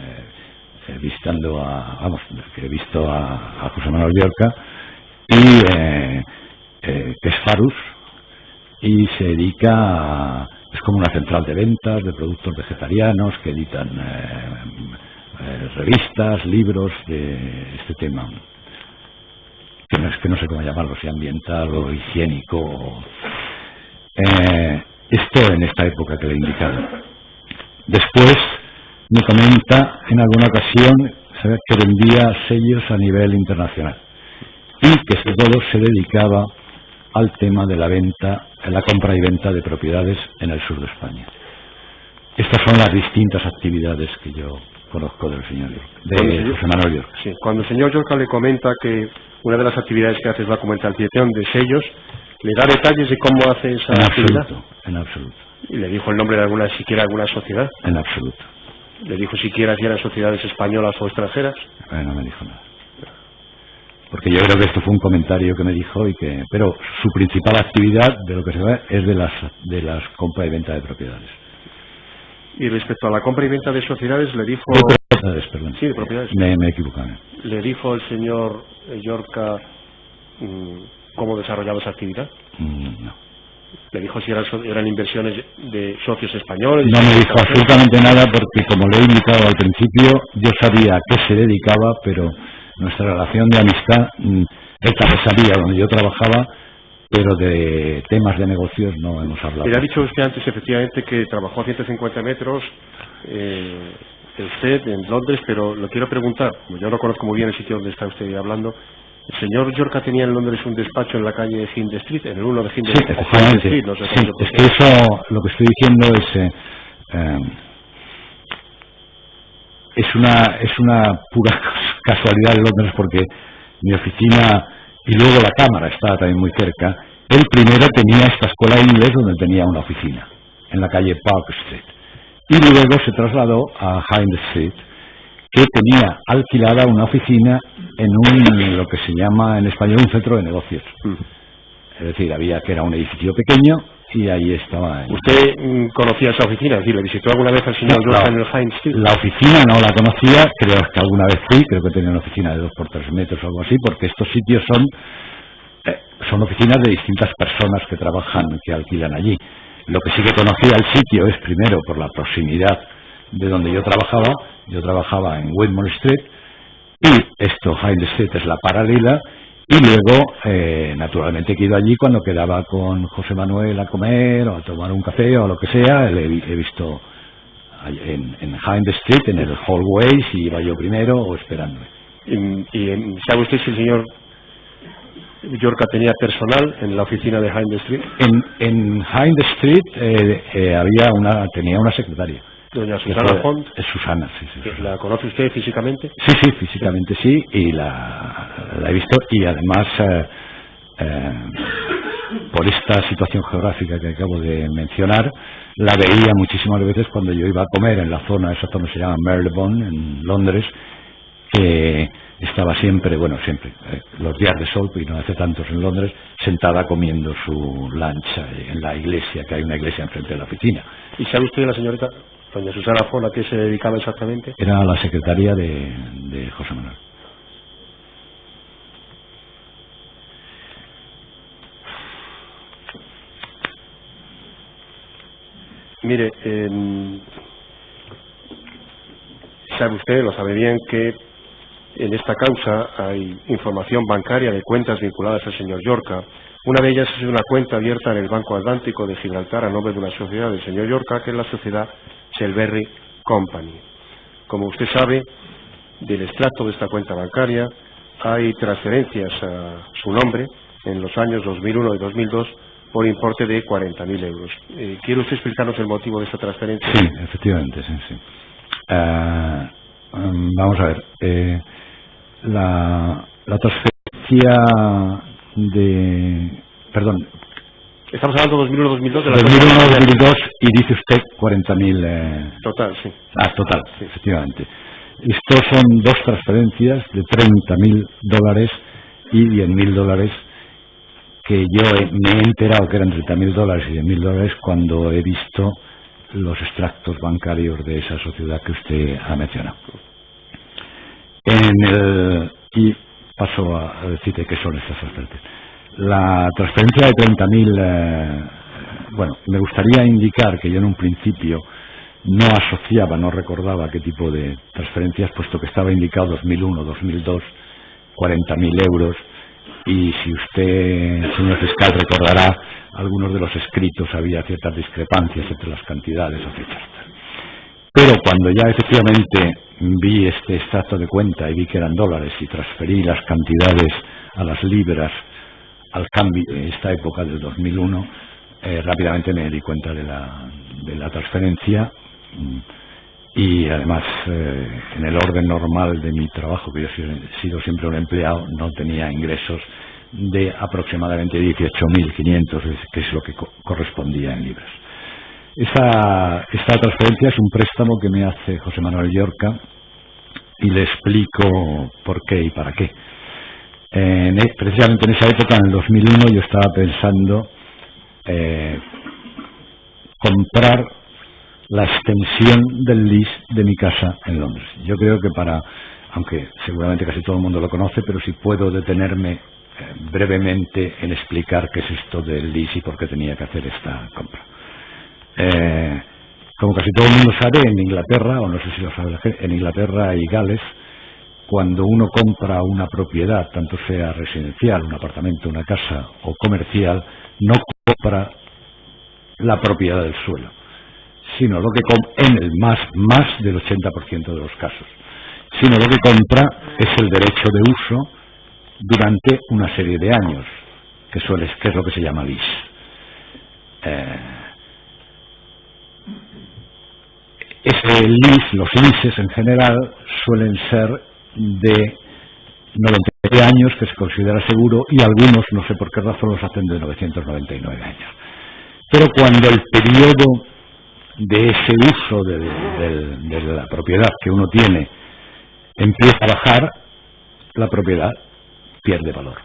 visitando que he visto a José Manuel Yorca, que es Farus, y se dedica es como una central de ventas de productos vegetarianos que editan revistas, libros de este tema, que no sé cómo llamarlo, si ambiental o higiénico. Esto en esta época que le he indicado. Después me comenta en alguna ocasión que vendía sellos a nivel internacional y que sobre todo se dedicaba al tema de la venta, la compra y venta de propiedades en el sur de España. Estas son las distintas actividades que yo conozco del señor Yorca, de José Manuel Yorca. Sí, cuando el señor Yorca le comenta que una de las actividades que hace es la comercialización de sellos, ¿le da detalles de cómo hace esa actividad? En absoluto. ¿Y le dijo el nombre de siquiera alguna sociedad? En absoluto. ¿Le dijo siquiera si eran sociedades españolas o extranjeras? No me dijo nada. Porque yo creo que esto fue un comentario que me dijo pero su principal actividad, de lo que se ve, es de las compra y venta de propiedades. Y respecto a la compra y venta de sociedades, le dijo... De propiedades, perdón. Sí, de propiedades. Me he equivocado. ¿Le dijo el señor Yorca cómo desarrollaba esa actividad? No. ¿Le dijo si eran inversiones de socios españoles? No me dijo absolutamente nada porque, como le he indicado al principio, yo sabía a qué se dedicaba, pero nuestra relación de amistad, él también sabía donde yo trabajaba, pero de temas de negocios no hemos hablado. Le ha dicho usted antes, efectivamente, que trabajó a 150 metros usted en Londres, pero lo quiero preguntar, como yo no conozco muy bien el sitio donde está usted hablando. ¿El señor Yorca tenía en Londres un despacho en la calle Hind Street, en el 1 de Hind Street? Efectivamente. No sé sí, es que eso, lo que estoy diciendo es una pura casualidad en Londres, porque mi oficina y luego la cámara estaba también muy cerca. Él primero tenía esta escuela de inglés donde tenía una oficina, en la calle Park Street, y luego se trasladó a Hind Street, que tenía alquilada una oficina en lo que se llama en español un centro de negocios. Es decir, que era un edificio pequeño y ahí estaba. ¿Usted conocía esa oficina? Es decir, ¿le visitó alguna vez al señor Yorca en el High Street? La oficina no la conocía, creo que alguna vez fui, creo que tenía una oficina de 2 por 3 metros o algo así, porque estos sitios son oficinas de distintas personas que trabajan, que alquilan allí. Lo que sí que conocía el sitio es, primero, por la proximidad de donde yo trabajaba en Westmoor Street, y High Street es la paralela, y luego, naturalmente, que he ido allí cuando quedaba con José Manuel a comer o a tomar un café o lo que sea. Le he visto en High Street, en el hallway, si iba yo primero o esperándome. ¿Y sabe usted si el señor Yorca tenía personal en la oficina de High Street? En High Street tenía una secretaria. Doña Susana Font. Es Susana, sí. ¿La conoce usted físicamente? Sí, físicamente sí, y la he visto, y además por esta situación geográfica que acabo de mencionar, la veía muchísimas veces cuando yo iba a comer en esa zona se llama Marylebone, en Londres, que estaba siempre, los días de sol, y no hace tantos en Londres, sentada comiendo su lunch en la iglesia, que hay una iglesia enfrente de la oficina. ¿Y sabe usted la señorita doña Susana Font a qué se dedicaba exactamente? Era la secretaria de José Manuel. Mire, sabe usted, lo sabe bien, que en esta causa hay información bancaria de cuentas vinculadas al señor Yorca. Una de ellas es una cuenta abierta en el Banco Atlántico de Gibraltar a nombre de una sociedad del señor Yorca, que es la sociedad Selberry Company. Como usted sabe, del extracto de esta cuenta bancaria hay transferencias a su nombre en los años 2001 y 2002 por importe de 40.000 euros. ¿Quiere usted explicarnos el motivo de esta transferencia? Sí, efectivamente, sí. Vamos a ver. La transferencia Perdón. Estamos hablando de 2001-2002. 2001-2002 y dice usted 40.000... Total, sí. Total, sí, efectivamente. Estos son 2 transferencias de $30.000 y $10.000, que yo me he enterado que eran $30.000 y $10.000 cuando he visto los extractos bancarios de esa sociedad que usted ha mencionado. Y paso a decirte qué son estas transferencias. La transferencia de 30.000, me gustaría indicar que yo en un principio no asociaba, no recordaba qué tipo de transferencias, puesto que estaba indicado 2001, 2002, 40.000 euros, y si usted, señor fiscal, recordará, algunos de los escritos había ciertas discrepancias entre las cantidades o fechas. Pero cuando ya efectivamente vi este extracto de cuenta y vi que eran dólares y transferí las cantidades a las libras al cambio en esta época del 2001, rápidamente me di cuenta de la transferencia, y además en el orden normal de mi trabajo, que yo he sido siempre un empleado, no tenía ingresos de aproximadamente 18.500, que es lo que correspondía en libras. Esta transferencia es un préstamo que me hace José Manuel Yorca, y le explico por qué y para qué. Precisamente en esa época, en el 2001, yo estaba pensando comprar la extensión del lease de mi casa en Londres. Yo creo que aunque seguramente casi todo el mundo lo conoce, pero si puedo detenerme brevemente en explicar qué es esto del lease y por qué tenía que hacer esta compra. Como casi todo el mundo sabe, en Inglaterra, o no sé si lo sabe la gente, en Inglaterra y Gales, cuando uno compra una propiedad, tanto sea residencial, un apartamento, una casa o comercial, no compra la propiedad del suelo, sino lo que en el más del 80% de los casos, sino lo que compra es el derecho de uso durante una serie de años, que es lo que se llama lease. Los leases en general suelen ser de 99 años, que se considera seguro, y algunos, no sé por qué razón, los hacen de 999 años. Pero cuando el periodo de ese uso de la propiedad que uno tiene empieza a bajar, la propiedad pierde valor.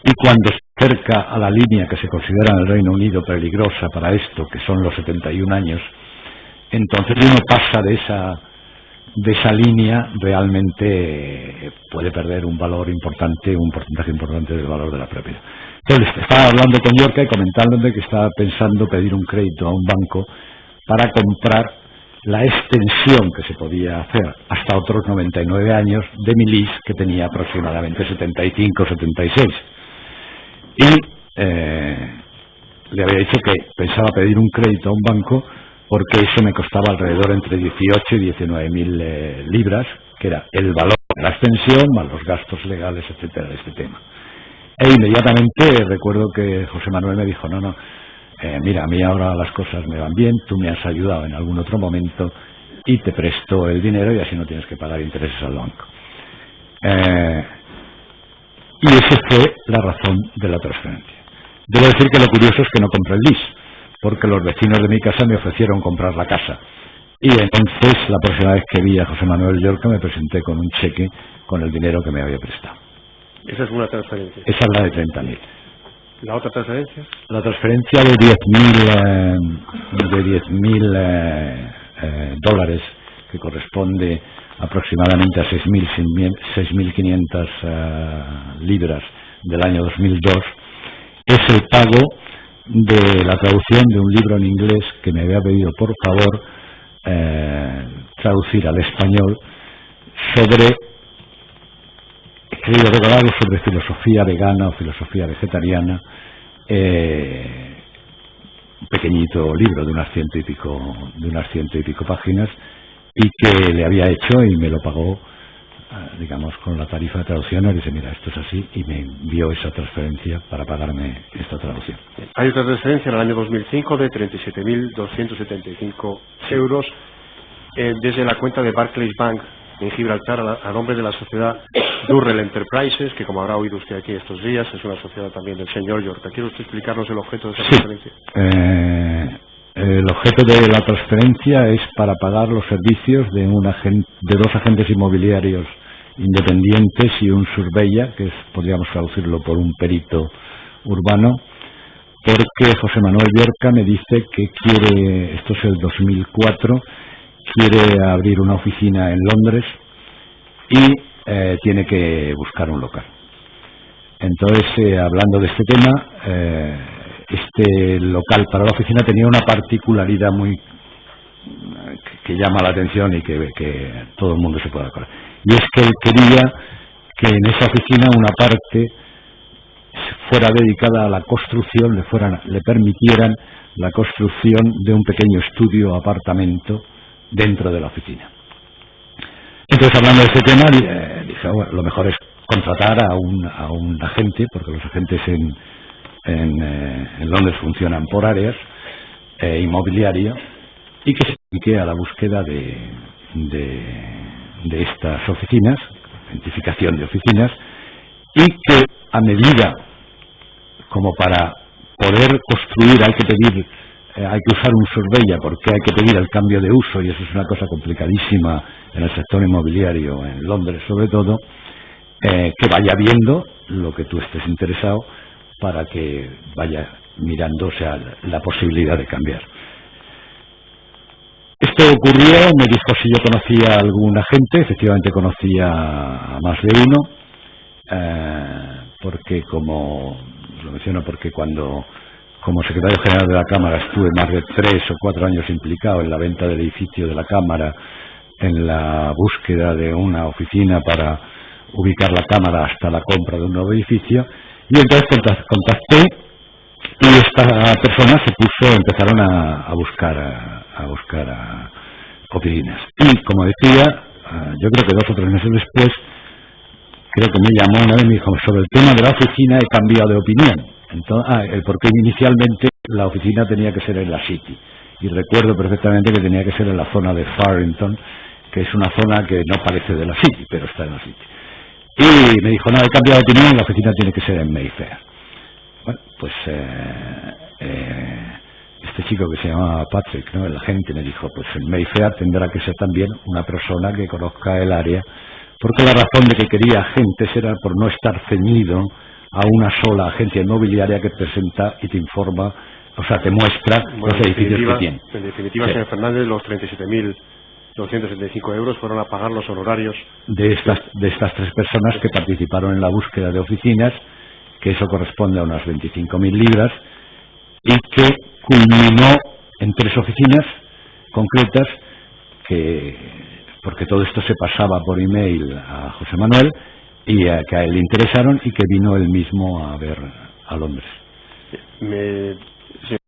Y cuando cerca a la línea que se considera en el Reino Unido peligrosa para esto, que son los 71 años, entonces uno pasa de esa línea, realmente puede perder un valor importante, un porcentaje importante del valor de la propiedad. Entonces estaba hablando con Yorka y comentándole que estaba pensando pedir un crédito a un banco para comprar la extensión que se podía hacer hasta otros 99 años de mi lease, que tenía aproximadamente 75 76. Y le había dicho que pensaba pedir un crédito a un banco porque eso me costaba alrededor entre 18 y 19.000 libras, que era el valor de la extensión más los gastos legales, etcétera, de este tema. E inmediatamente recuerdo que José Manuel me dijo, no, mira, a mí ahora las cosas me van bien, tú me has ayudado en algún otro momento y te presto el dinero y así no tienes que pagar intereses al banco. Y esa fue la razón de la transferencia. Debo decir que lo curioso es que no compré el lease, porque los vecinos de mi casa me ofrecieron comprar la casa. Y entonces, la próxima vez que vi a José Manuel Yorka, me presenté con un cheque con el dinero que me había prestado. Esa es una transferencia. Esa es la de 30.000. ¿La otra transferencia? La transferencia de 10.000 dólares, que corresponde aproximadamente a 6.500 libras del año 2002, es el pago de la traducción de un libro en inglés que me había pedido por favor traducir al español sobre, querido recordar, sobre filosofía vegana o filosofía vegetariana, un pequeñito libro de unas ciento y pico páginas, y que le había hecho y me lo pagó, digamos, con la tarifa de traducción. Y dice, mira, esto es así, y me envió esa transferencia para pagarme esta traducción. Hay otra transferencia en el año 2005 de 37.275 euros desde la cuenta de Barclays Bank en Gibraltar a nombre de la sociedad Durrell Enterprises, que, como habrá oído usted aquí estos días, es una sociedad también del señor Yorka. ¿Quiere usted explicarnos el objeto de esta transferencia? El objeto de la transferencia es para pagar los servicios de dos agentes inmobiliarios independientes y un surveyor, que podríamos traducirlo por un perito urbano, porque José Manuel Yorka me dice que quiere, esto es el 2004, quiere abrir una oficina en Londres y tiene que buscar un local. Entonces, hablando de este tema, este local para la oficina tenía una particularidad muy que llama la atención y que todo el mundo se puede acordar. Y es que él quería que en esa oficina una parte fuera dedicada a la construcción, le permitieran la construcción de un pequeño estudio o apartamento dentro de la oficina. Entonces, hablando de este tema, dije, bueno, lo mejor es contratar a un agente, porque los agentes en Londres funcionan por áreas, inmobiliaria, y que se dedique a la búsqueda de estas oficinas, identificación de oficinas, y que a medida, como para poder construir hay que usar un surveyor, porque hay que pedir el cambio de uso, y eso es una cosa complicadísima en el sector inmobiliario, en Londres sobre todo, que vaya viendo lo que tú estés interesado para que vaya mirando, o sea, la posibilidad de cambiar. Esto ocurrió, me dijo si yo conocía a algún agente, efectivamente conocía a más de uno, porque lo menciono porque cuando como secretario general de la Cámara estuve más de 3 o 4 años implicado en la venta del edificio de la Cámara, en la búsqueda de una oficina para ubicar la Cámara hasta la compra de un nuevo edificio, y entonces contacté y esta persona empezaron a buscar oficinas. Y como decía, yo creo que 2 o 3 meses después, creo que me llamó una vez y me dijo, sobre el tema de la oficina he cambiado de opinión. Entonces, porque inicialmente la oficina tenía que ser en la City, y recuerdo perfectamente que tenía que ser en la zona de Farrington, que es una zona que no parece de la City, pero está en la City. Y me dijo, no, he cambiado de opinión, la oficina tiene que ser en Mayfair. Bueno, pues este chico que se llamaba Patrick, ¿no?, el agente, me dijo, pues en Mayfair tendrá que ser también una persona que conozca el área, porque la razón de que quería agentes era por no estar ceñido a una sola agencia inmobiliaria que presenta y te informa, o sea, te muestra los edificios que tiene. En definitiva, Sí. señor Fernández, los 37.275 euros fueron a pagar los honorarios De estas 3 personas que participaron en la búsqueda de oficinas, que eso corresponde a unas 25.000 libras, y que culminó en 3 oficinas concretas, porque todo esto se pasaba por email a José Manuel, y que a él le interesaron, y que vino él mismo a ver a Londres. Señor